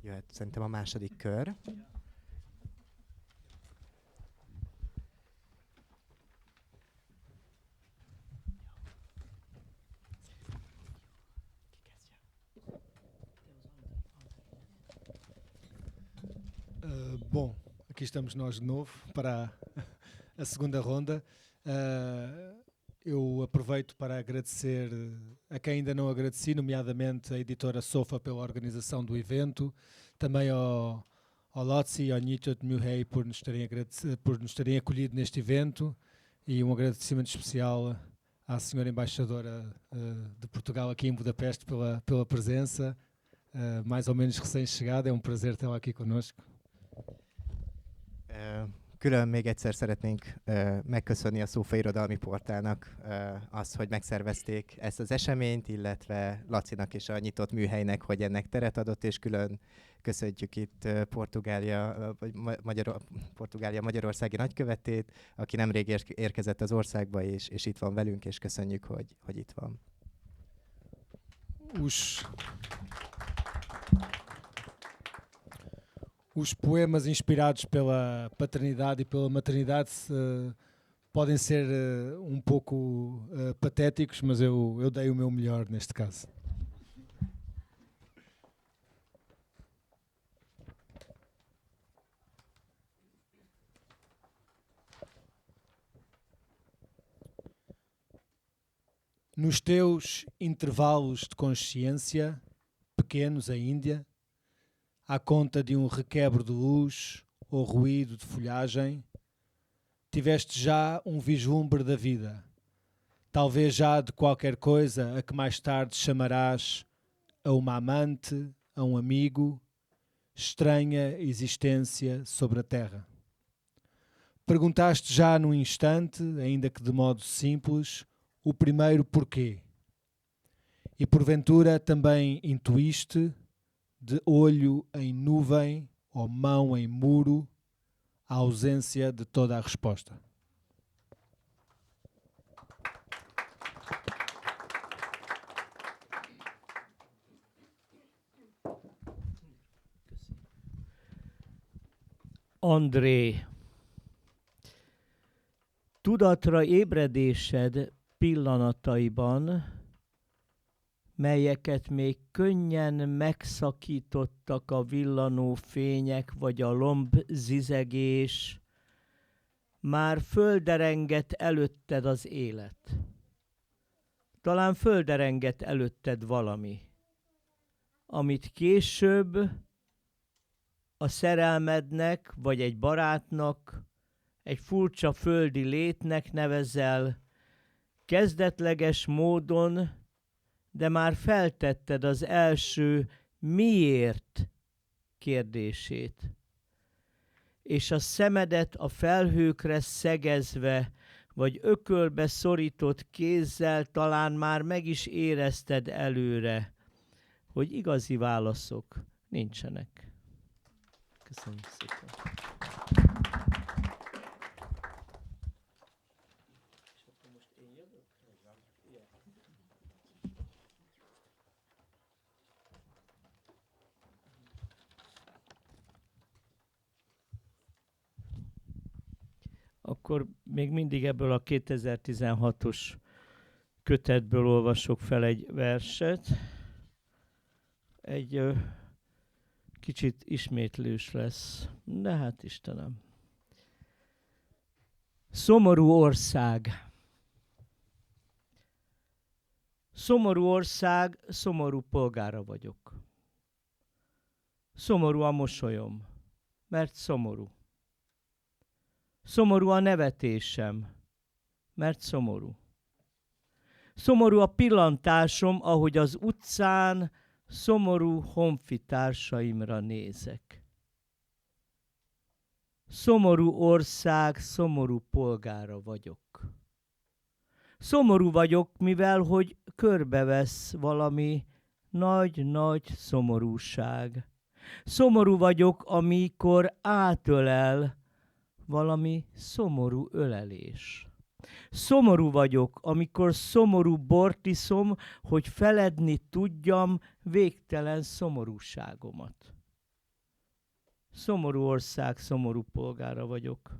Jöhet szerintem a második kör. Bom, aqui estamos nós de novo para a segunda ronda. Eu aproveito para agradecer a quem ainda não agradeci, nomeadamente a editora Sofa pela organização do evento, também ao Lotzi e ao Nitot Muhei por nos terem acolhido neste evento, e um agradecimento especial à senhora embaixadora de Portugal aqui em Budapeste pela presença, mais ou menos recém-chegada. É um prazer tê-la aqui connosco. Külön még egyszer szeretnénk megköszönni a Szófa Irodalmi Portálnak azt, hogy megszervezték ezt az eseményt, illetve Lacinak és a Nyitott Műhelynek, hogy ennek teret adott, és külön köszöntjük itt Portugália magyarországi nagykövetét, aki nemrég érkezett az országba, és itt van velünk, és köszönjük, hogy itt van. Os poemas inspirados pela paternidade e pela maternidade podem ser um pouco patéticos, mas eu dei o meu melhor neste caso. Nos teus intervalos de consciência, pequenos ainda, à conta de um requebro de luz ou ruído de folhagem, tiveste já um vislumbre da vida, talvez já de qualquer coisa a que mais tarde chamarás a uma amante, a um amigo, estranha existência sobre a terra. Perguntaste já num instante, ainda que de modo simples, o primeiro porquê. E porventura também intuíste, de olho em nuvem ou mão em muro, a ausência de toda a resposta. André, tudatra ébredésed pillanataiban, melyeket még könnyen megszakítottak a villanó fények vagy a lombzizegés, már földerengett előtted az élet. Talán földerengett előtted valami, amit később a szerelmednek vagy egy barátnak, egy furcsa földi létnek nevezel, kezdetleges módon, de már feltetted az első miért kérdését. És a szemedet a felhőkre szegezve, vagy ökölbe szorított kézzel talán már meg is érezted előre, hogy igazi válaszok nincsenek. Köszönjük szépen. Akkor még mindig ebből a 2016-os kötetből olvasok fel egy verset. Egy kicsit ismétlős lesz, de hát Istenem. Szomorú ország. Szomorú ország, szomorú polgára vagyok. Szomorú a mosolyom, mert szomorú. Szomorú a nevetésem, mert szomorú. Szomorú a pillantásom, ahogy az utcán szomorú honfitársaimra nézek. Szomorú ország, szomorú polgára vagyok. Szomorú vagyok, mivel hogy körbevesz valami nagy-nagy szomorúság. Szomorú vagyok, amikor átölel valami szomorú ölelés. Szomorú vagyok, amikor szomorú bort iszom, hogy feledni tudjam végtelen szomorúságomat. Szomorú ország, szomorú polgára vagyok.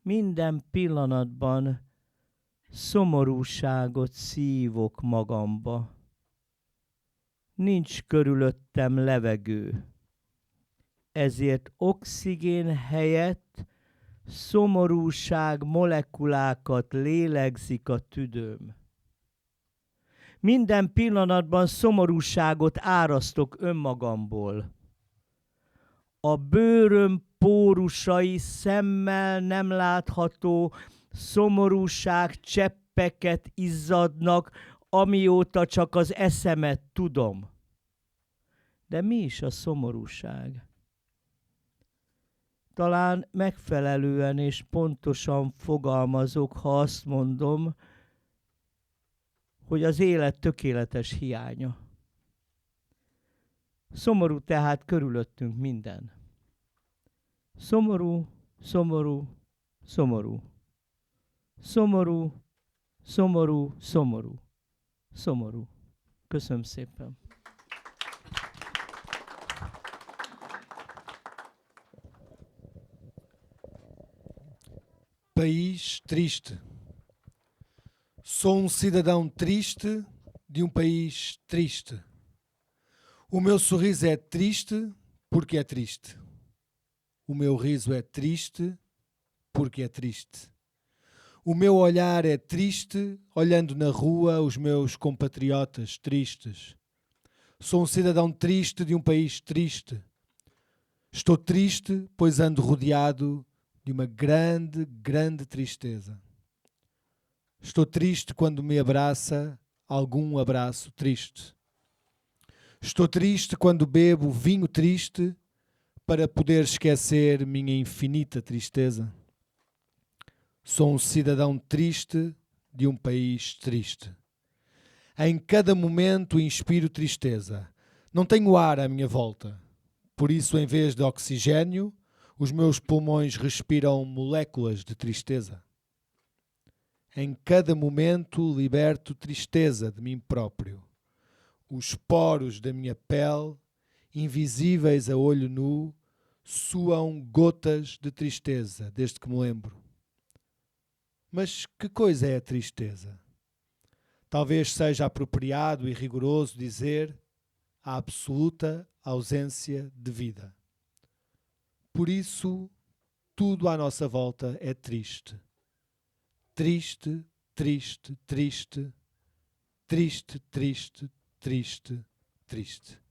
Minden pillanatban szomorúságot szívok magamba. Nincs körülöttem levegő. Ezért oxigén helyett szomorúság molekulákat lélegzik a tüdőm. Minden pillanatban szomorúságot árasztok önmagamból. A bőröm pórusai szemmel nem látható szomorúság cseppeket izzadnak, amióta csak az eszemet tudom. De mi is a szomorúság? Talán megfelelően és pontosan fogalmazok, ha azt mondom, hogy az élet tökéletes hiánya. Szomorú tehát körülöttünk minden. Szomorú, szomorú, szomorú. Szomorú, szomorú, szomorú. Szomorú. Köszönöm szépen. País triste. Sou um cidadão triste de um país triste. O meu sorriso é triste porque é triste. O meu riso é triste porque é triste. O meu olhar é triste, olhando na rua os meus compatriotas tristes. Sou um cidadão triste de um país triste. Estou triste, pois ando rodeado de uma grande, grande tristeza. Estou triste quando me abraça algum abraço triste. Estou triste quando bebo vinho triste para poder esquecer minha infinita tristeza. Sou um cidadão triste de um país triste. Em cada momento inspiro tristeza. Não tenho ar à minha volta. Por isso, em vez de oxigênio, os meus pulmões respiram moléculas de tristeza. Em cada momento liberto tristeza de mim próprio. Os poros da minha pele, invisíveis a olho nu, suam gotas de tristeza desde que me lembro. Mas que coisa é a tristeza? Talvez seja apropriado e rigoroso dizer a absoluta ausência de vida. Por isso, tudo à nossa volta é triste. Triste, triste, triste, triste, triste, triste, triste.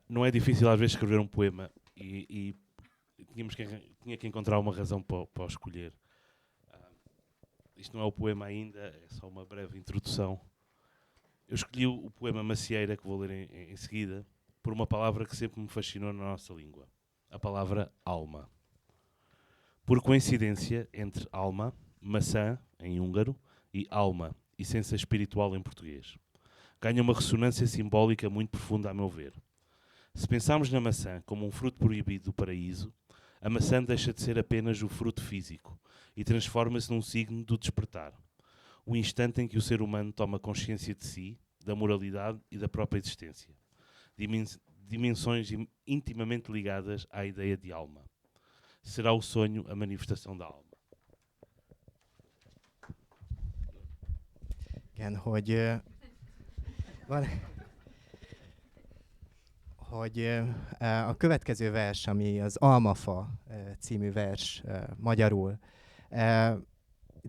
Não é difícil às vezes escrever um poema e tinha que encontrar uma razão para o escolher. Isto não é o poema ainda, é só uma breve introdução. Eu escolhi o poema Macieira, que vou ler em seguida, por uma palavra que sempre me fascinou na nossa língua. A palavra alma. Por coincidência, entre alma, maçã, em húngaro, e alma, essência espiritual em português, ganha uma ressonância simbólica muito profunda a meu ver. Se pensarmos na maçã como um fruto proibido do paraíso, a maçã deixa de ser apenas o fruto físico e transforma-se num signo do despertar. O instante em que o ser humano toma consciência de si, da moralidade e da própria existência. Dimensões intimamente ligadas à ideia de alma. Será o sonho a manifestação da alma. Igen, hogy a következő vers, ami az Almafa című vers magyarul.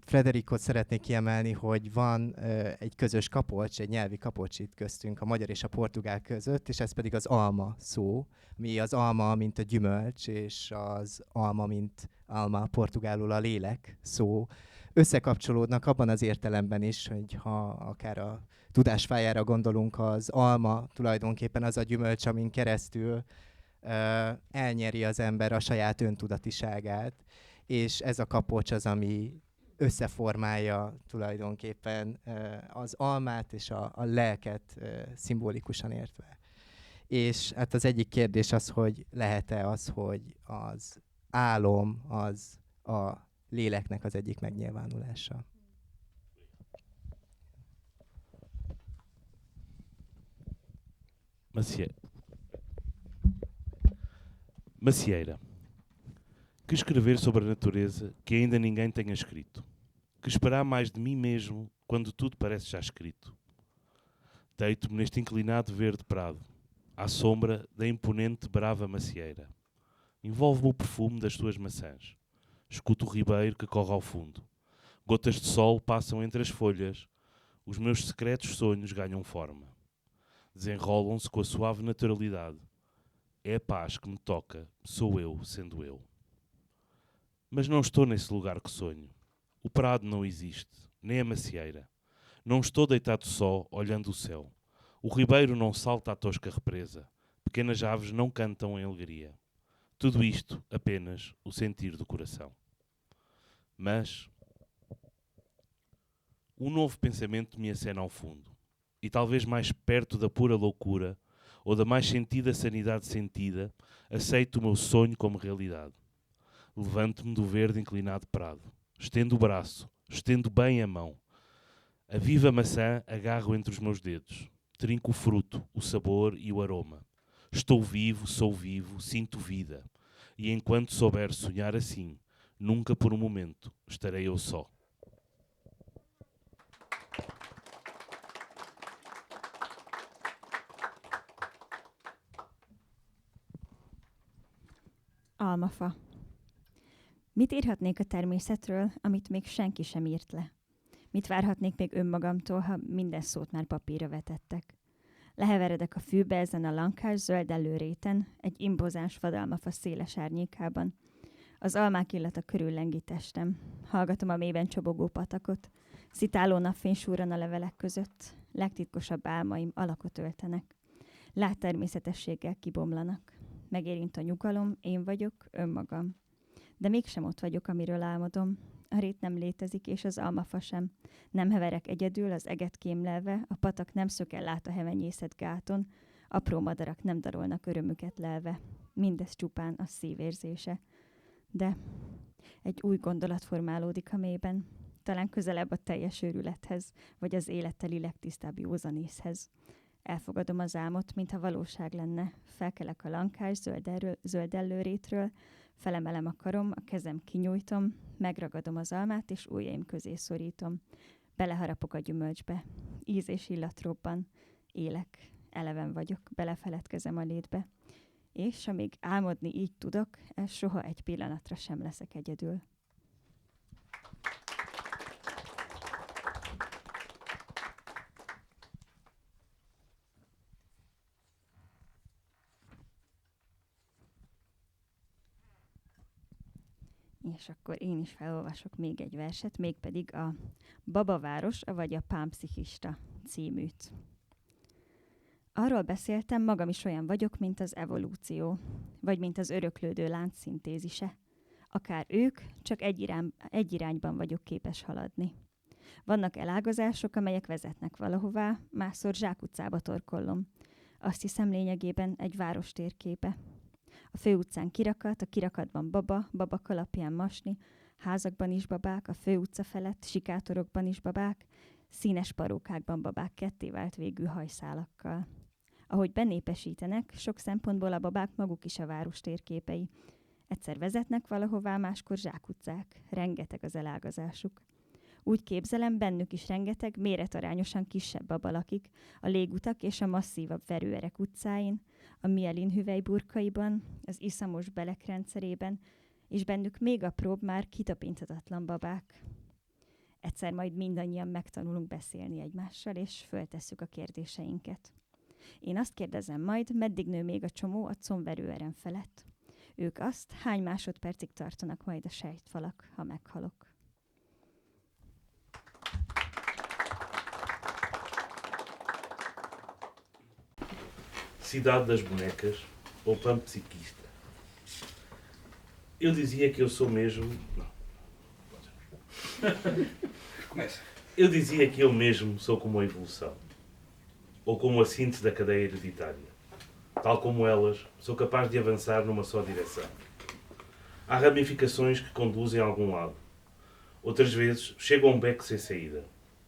Frederikot szeretnék kiemelni, hogy van egy közös kapocs, egy nyelvi kapocs itt köztünk a magyar és a portugál között, és ez pedig az alma szó, mi az alma, mint a gyümölcs, és az alma, mint alma portugálul a lélek szó. Összekapcsolódnak abban az értelemben is, hogy ha akár a tudásfájára gondolunk, az alma tulajdonképpen az a gyümölcs, amin keresztül elnyeri az ember a saját öntudatiságát, és ez a kapocs az, ami összeformálja tulajdonképpen az almát és a lelket szimbolikusan értve. És hát az egyik kérdés az, hogy lehet-e az, hogy az álom az a léleknek az egyik megnyilvánulása. Macieira. Que escrever sobre a natureza que ainda ninguém tenha escrito? Que esperar mais de mim mesmo quando tudo parece já escrito? Deito-me neste inclinado verde prado, à sombra da imponente brava macieira. Envolve-me o perfume das tuas maçãs. Escuto o ribeiro que corre ao fundo. Gotas de sol passam entre as folhas. Os meus secretos sonhos ganham forma. Desenrolam-se com a suave naturalidade. É a paz que me toca, sou eu, sendo eu. Mas não estou nesse lugar que sonho. O prado não existe, nem a macieira. Não estou deitado só, olhando o céu. O ribeiro não salta à tosca represa. Pequenas aves não cantam em alegria. Tudo isto, apenas, o sentir do coração. Mas um novo pensamento me acena ao fundo. E talvez mais perto da pura loucura, ou da mais sentida sanidade sentida, aceito o meu sonho como realidade. Levanto-me do verde inclinado prado. Estendo o braço, estendo bem a mão. A viva maçã agarro entre os meus dedos. trinco o fruto, o sabor e o aroma. Estou vivo, sou vivo, sinto vida. E enquanto souber sonhar assim, nunca por um momento estarei eu só. Almafa. Mit írhatnék a természetről, amit még senki sem írt le? Mit várhatnék még önmagamtól, ha minden szót már papírra vetettek? Leheveredek a fűbe ezen a lankás zöld előréten, egy impozáns vadalmafa széles árnyékában. Az almák illata körüllengi testem. Hallgatom a mélyben csobogó patakot. Szitáló napfény súrran a levelek között. Legtitkosabb álmaim alakot öltenek. Láttermészetességgel kibomlanak. Megérint a nyugalom, én vagyok, önmagam. De mégsem ott vagyok, amiről álmodom. A rét nem létezik, és az almafa sem. Nem heverek egyedül, az eget kémlelve, a patak nem szökel át a hevenyészet gáton, apró madarak nem darolnak örömüket lelve. Mindez csupán a szívérzése. De egy új gondolat formálódik a mélyben, talán közelebb a teljes őrülethez, vagy az életteli legtisztább józanészhez. Elfogadom az álmot, mintha valóság lenne. Felkelek a lankás zöld ellőrétről, felemelem a karom, a kezem kinyújtom, megragadom az almát, és ujjaim közé szorítom. Beleharapok a gyümölcsbe. Íz és illat robban. Élek, eleven vagyok, belefeledkezem a létbe. És amíg álmodni így tudok, ez soha egy pillanatra sem leszek egyedül. És akkor én is felolvasok még egy verset, mégpedig a Babaváros, vagy a Pámpszichista címűt. Arról beszéltem, magam is olyan vagyok, mint az evolúció, vagy mint az öröklődő lánc szintézise. Akár ők, csak egy irányban vagyok képes haladni. Vannak elágazások, amelyek vezetnek valahová, másszor zsákutcába torkollom. Azt hiszem lényegében egy város térképe. A főutcán kirakat, a kirakatban baba kalapján masni, házakban is babák, a főutca felett, sikátorokban is babák, színes parókákban babák ketté vált végű hajszálakkal. Ahogy benépesítenek, sok szempontból a babák maguk is a város térképei. Egyszer vezetnek valahová, máskor zsákutcák, rengeteg az elágazásuk. Úgy képzelem, bennük is rengeteg, méretarányosan kisebb baba lakik, a légutak és a masszívabb verőerek utcáin, a mielin hüvelyburkaiban, az iszamos belek rendszerében, és bennük még apróbb, már kitapinthatatlan babák. Egyszer majd mindannyian megtanulunk beszélni egymással, és föltesszük a kérdéseinket. Én azt kérdezem majd, meddig nő még a csomó a combverőerem felett. Ők azt, hány másodpercig tartanak majd a sejtfalak, ha meghalok. Cidade das Bonecas ou Panpsiquista. Eu dizia que eu sou mesmo... Começa. Eu dizia que eu mesmo sou como a evolução, ou como a síntese da cadeia hereditária. Tal como elas, sou capaz de avançar numa só direção. Há ramificações que conduzem a algum lado. Outras vezes, chego a um beco sem saída.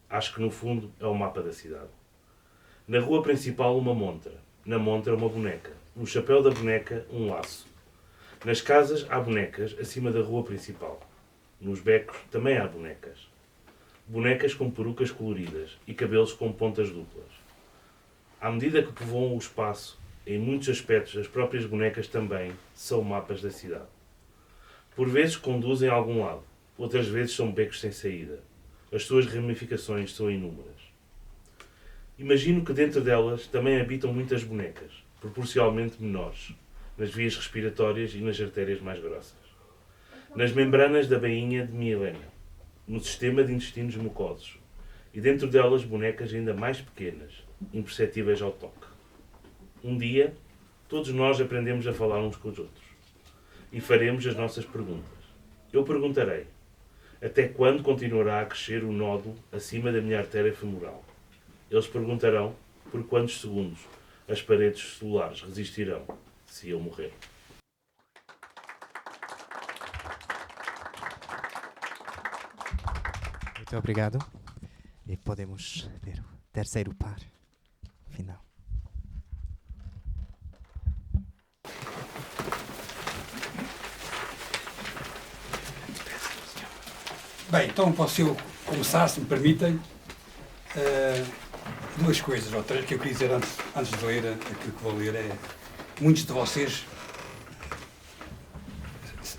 Acho que, no fundo, é o mapa da cidade. Na rua principal, uma montra. Na montra, uma boneca. No chapéu da boneca, um laço. Nas casas, há bonecas acima da rua principal. Nos becos, também há bonecas. Bonecas com perucas coloridas e cabelos com pontas duplas. À medida que povoam o espaço, em muitos aspectos, as próprias bonecas também são mapas da cidade. Por vezes conduzem a algum lado. Outras vezes são becos sem saída. As suas ramificações são inúmeras. Imagino que dentro delas também habitam muitas bonecas, proporcionalmente menores, nas vias respiratórias e nas artérias mais grossas, nas membranas da bainha de mielina, no sistema de intestinos mucosos, e dentro delas bonecas ainda mais pequenas, imperceptíveis ao toque. Um dia, todos nós aprendemos a falar uns com os outros e faremos as nossas perguntas. Eu perguntarei: até quando continuará a crescer o nódulo acima da minha artéria femoral? Eles perguntarão por quantos segundos as paredes celulares resistirão se eu morrer. Muito obrigado. E podemos ver o terceiro par final. Bem, então posso eu começar, se me permitem. Duas coisas ou três que eu queria dizer antes de ler aquilo que vou ler. Muitos de vocês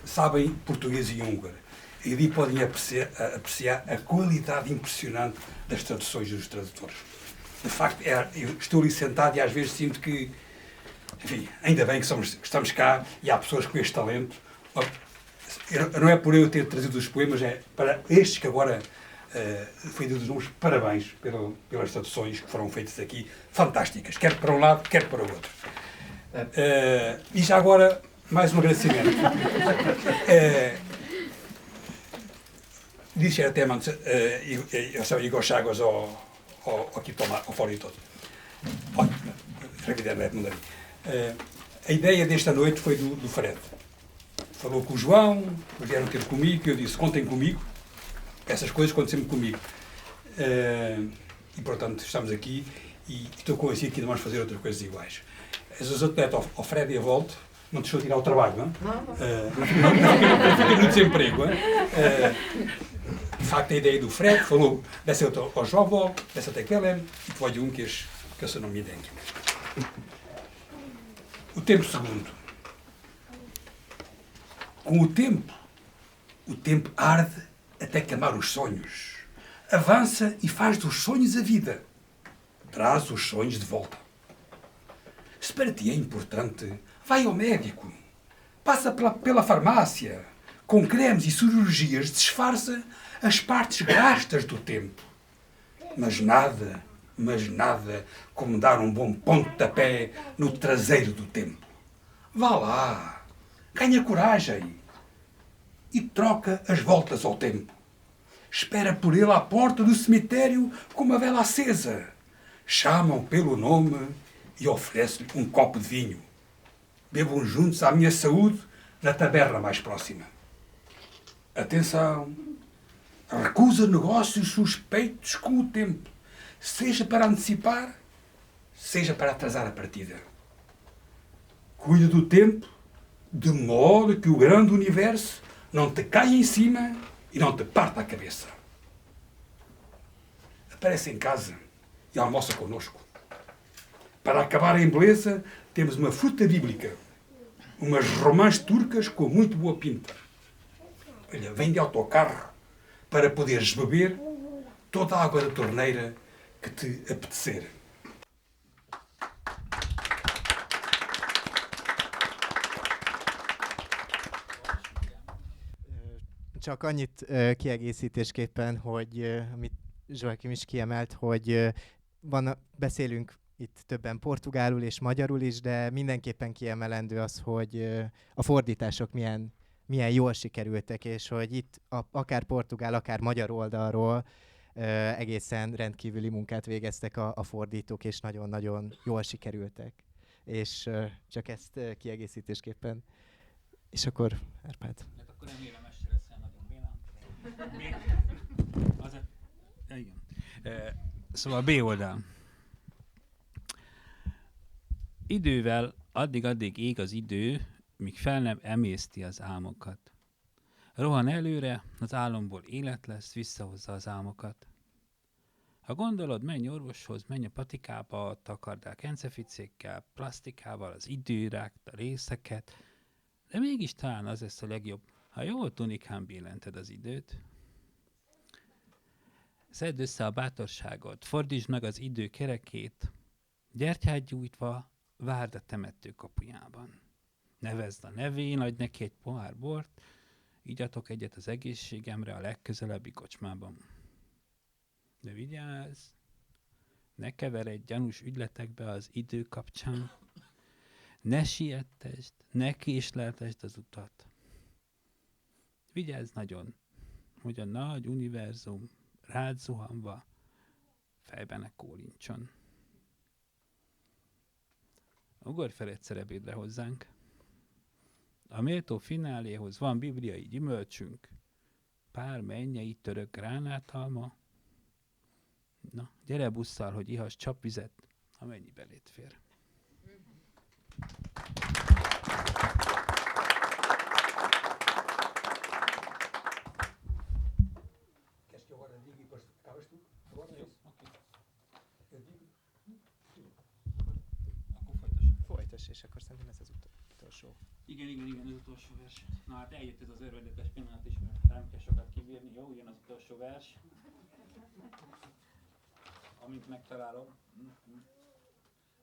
sabem português e húngaro. E ali podem apreciar a qualidade impressionante das traduções dos tradutores. De facto, eu estou ali sentado e às vezes sinto que, enfim, ainda bem que estamos cá e há pessoas com este talento. Não é por eu ter trazido os poemas, é para estes que agora foi dos nomes, parabéns pelas traduções que foram feitas aqui, fantásticas, quer para um lado, quer para o outro. E já agora, mais um agradecimento. Disse até antes, eu sou Igor Chagas aqui ao fórum todo. A ideia desta noite foi do Fred. Falou com o João, vieram ter comigo, e eu disse, contem comigo. Essas coisas contem sempre comigo. E, portanto, estamos aqui e estou convencido que ainda vamos fazer outras coisas iguais. As outras ao Fred e a volta, não deixou de tirar o trabalho, não? Não fica no desemprego, não? De facto, a ideia do Fred falou, dessa ao João, dessa até Kelem, e pode um que eu só não me identifico. O tempo segundo. Com o tempo arde até queimar os sonhos. Avança e faz dos sonhos a vida. Traz os sonhos de volta. Se para ti é importante, vai ao médico. Passa pela farmácia. Com cremes e cirurgias disfarça as partes gastas do tempo. Mas nada como dar um bom pontapé no traseiro do tempo. Vá lá, ganha coragem e troca as voltas ao tempo. Espera por ele à porta do cemitério com uma vela acesa. Chamam pelo nome e oferecem-lhe um copo de vinho. Bebam juntos à minha saúde na taberna mais próxima. Atenção! Recusa negócios suspeitos com o tempo, seja para antecipar, seja para atrasar a partida. Cuida do tempo, de modo que o grande universo não te caia em cima e não te parta a cabeça. Aparece em casa e almoça connosco. Para acabar em beleza, temos uma fruta bíblica, umas romãs turcas com muito boa pinta. Olha, vem de autocarro para poderes beber toda a água da torneira que te apetecer. Csak annyit kiegészítésképpen, hogy amit Joachim is kiemelt, hogy beszélünk itt többen portugálul és magyarul is, de mindenképpen kiemelendő az, hogy a fordítások milyen jól sikerültek, és hogy itt akár portugál, akár magyar oldalról egészen rendkívüli munkát végeztek a fordítók, és nagyon-nagyon jól sikerültek. És csak ezt kiegészítésképpen. És akkor Árpád. Hát akkor remélem este leszel nagyon Béla. Igen. Szóval B oldal. Idővel addig ég az idő, míg fel nem emészti az álmokat. Rohan előre, az álomból élet lesz, visszahozza az álmokat. Ha gondolod, menj orvoshoz, menj a patikába, takard el kenceficékkel, plastikával az időrákt, a részeket, de mégis talán az lesz a legjobb, ha jól tunikán billented az időt. Szedd össze a bátorságot, fordítsd meg az idő kerekét, gyertyát gyújtva várd a temető kapujában. Nevezd a nevén, adj neki egy pohár bort, igyatok egyet az egészségemre a legközelebbi kocsmában. De vigyázz, ne keveredj gyanús ügyletekbe az idő kapcsán, ne siettesd, ne késleltesd az utat. Vigyázz nagyon, hogy a nagy univerzum rád zuhanva fejbe ne kólincson. Ugorj fel egyszer ebédre hozzánk. A méltó fináléhoz van bibliai gyümölcsünk, pár mennyei török gránátalma. Na, gyere busszal, hogy ihass csapvizet, amennyi belét fér. és akkor szerintem ez az utolsó. Igen, az utolsó vers. Na hát eljött ez az örvendetes pillanat is, mert nem kell sokat kibírni. Jó, jön az utolsó vers. Amint megtalálom.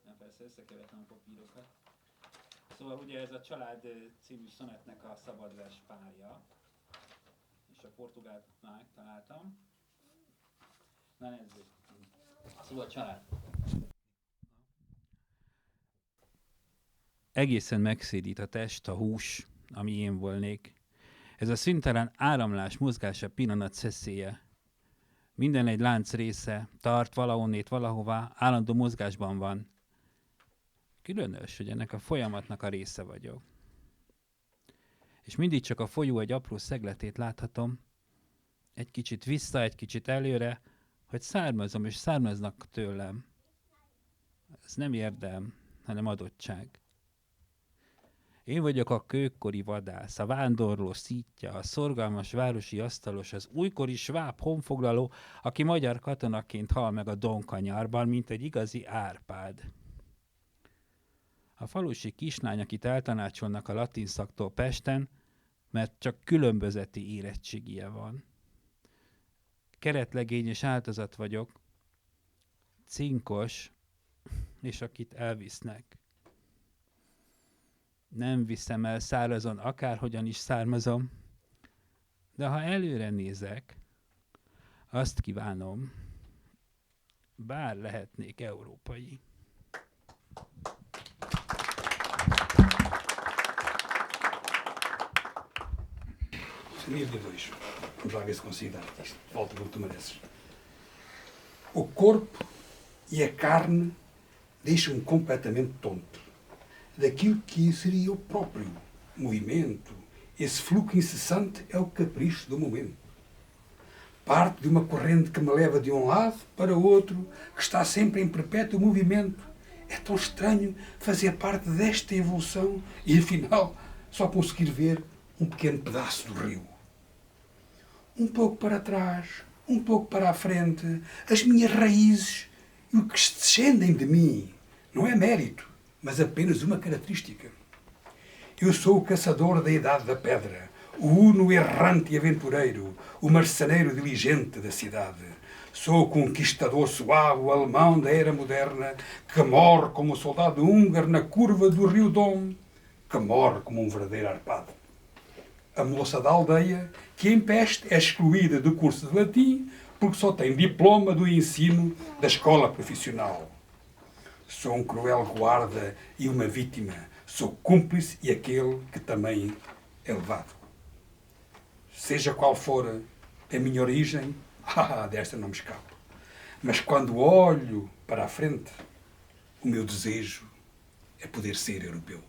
Nem, persze összekevertem a papírokat. Szóval ugye ez a Család című szonetnek a szabadvers párja. És a portugált már megtaláltam. Na nézzük. Szóval a család. Egészen megszédít a test, a hús, ami én volnék. Ez a szüntelen áramlás, mozgása pillanat szeszélye. Minden egy lánc része, tart valahonnét valahová, állandó mozgásban van. Különös, hogy ennek a folyamatnak a része vagyok. És mindig csak a folyó egy apró szegletét láthatom, egy kicsit vissza, egy kicsit előre, hogy származom és származnak tőlem. Ez nem érdem, hanem adottság. Én vagyok a kőkori vadász, a vándorló szítja, a szorgalmas városi asztalos, az újkori sváb honfoglaló, aki magyar katonaként hal meg a Donkanyarban, mint egy igazi Árpád. A falusi kislány, akit eltanácsolnak a latin szaktól Pesten, mert csak különbözeti érettségie van. Keretlegény és áltozat vagyok, cinkos, és akit elvisznek. Nem viszem el szárazon, akárhogyan is származom, de ha előre nézek, azt kívánom, bár lehetnék európai. Seria dia 2. Vamos lá ver se consigo dar isto. Volta pelo que tu mereces. O corpo e a carne deixam-me completamente tonto daquilo que seria o próprio movimento. Esse fluxo incessante é o capricho do momento. Parte de uma corrente que me leva de um lado para o outro, que está sempre em perpétuo movimento. É tão estranho fazer parte desta evolução e, afinal, só conseguir ver um pequeno pedaço do rio. Um pouco para trás, um pouco para a frente, as minhas raízes e o que descendem de mim. Não é mérito, mas apenas uma característica. Eu sou o caçador da idade da pedra, o uno errante e aventureiro, o marceneiro diligente da cidade. Sou o conquistador suave, o alemão da era moderna, que morre como o soldado húngaro na curva do rio Dom, que morre como um verdadeiro Arpado. A moça da aldeia, que em Peste é excluída do curso de latim porque só tem diploma do ensino da escola profissional. Sou um cruel guarda e uma vítima. Sou cúmplice e aquele que também é levado. Seja qual for a minha origem, desta não me escapo. Mas quando olho para a frente, o meu desejo é poder ser europeu.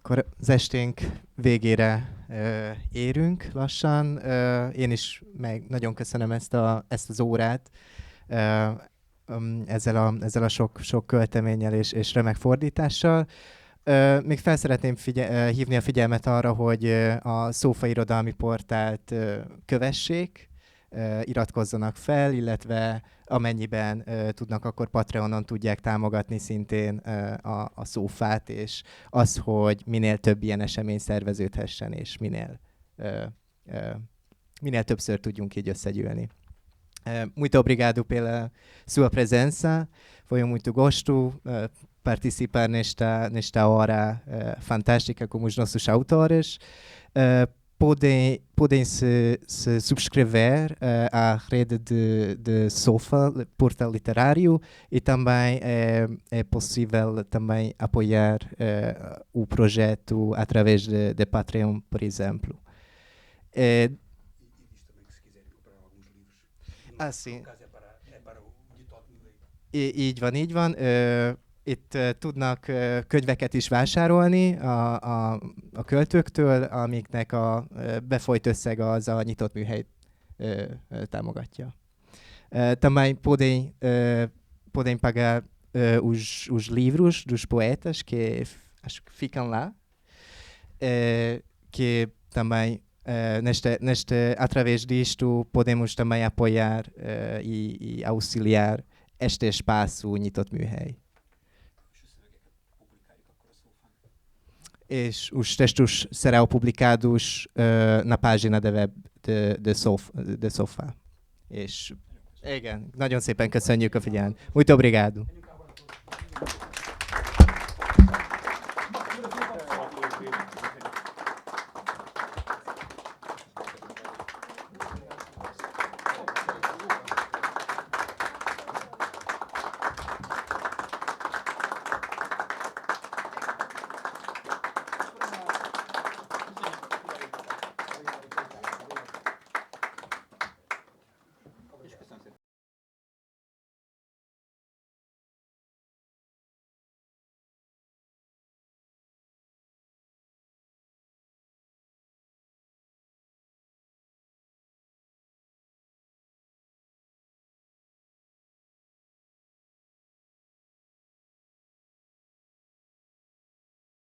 Akkor az esténk végére érünk lassan. Én is nagyon köszönöm ezt az órát ezzel a sok költeménnyel és remek fordítással. Még fel szeretném hívni a figyelmet arra, hogy a Szófa irodalmi portált kövessék, iratkozzanak fel, illetve amennyiben tudnak, akkor Patreonon tudják támogatni szintén a Szófát, és az, hogy minél több ilyen esemény szerveződhessen, és minél többször tudjunk így összegyűlni. Muito obrigado pela sua presença, foi muito gosto participar nesta hora fantástica com os nossos autores. Podem se subscrever à rede de Sofa, portal literário, e também é possível também apoiar o projeto através de Patreon, por exemplo. E diz também que se quiserem comprar alguns livros, sim. no caso é para o Nyitott Műhely. Így van. Itt tudnak könyveket is vásárolni a költőktől, amiknek a befolyt összeg az a Nyitott Műhely támogatja. Também podem pagar os livros dos poetas que acho que ficam lá, que também Através disto, podemos também apoiar e auxiliar este espaço Nyitott Műhely. E os textos serão publicados na página da web de SOFA. És igen, nagyon szépen köszönjük a figyelmet. Muito obrigado.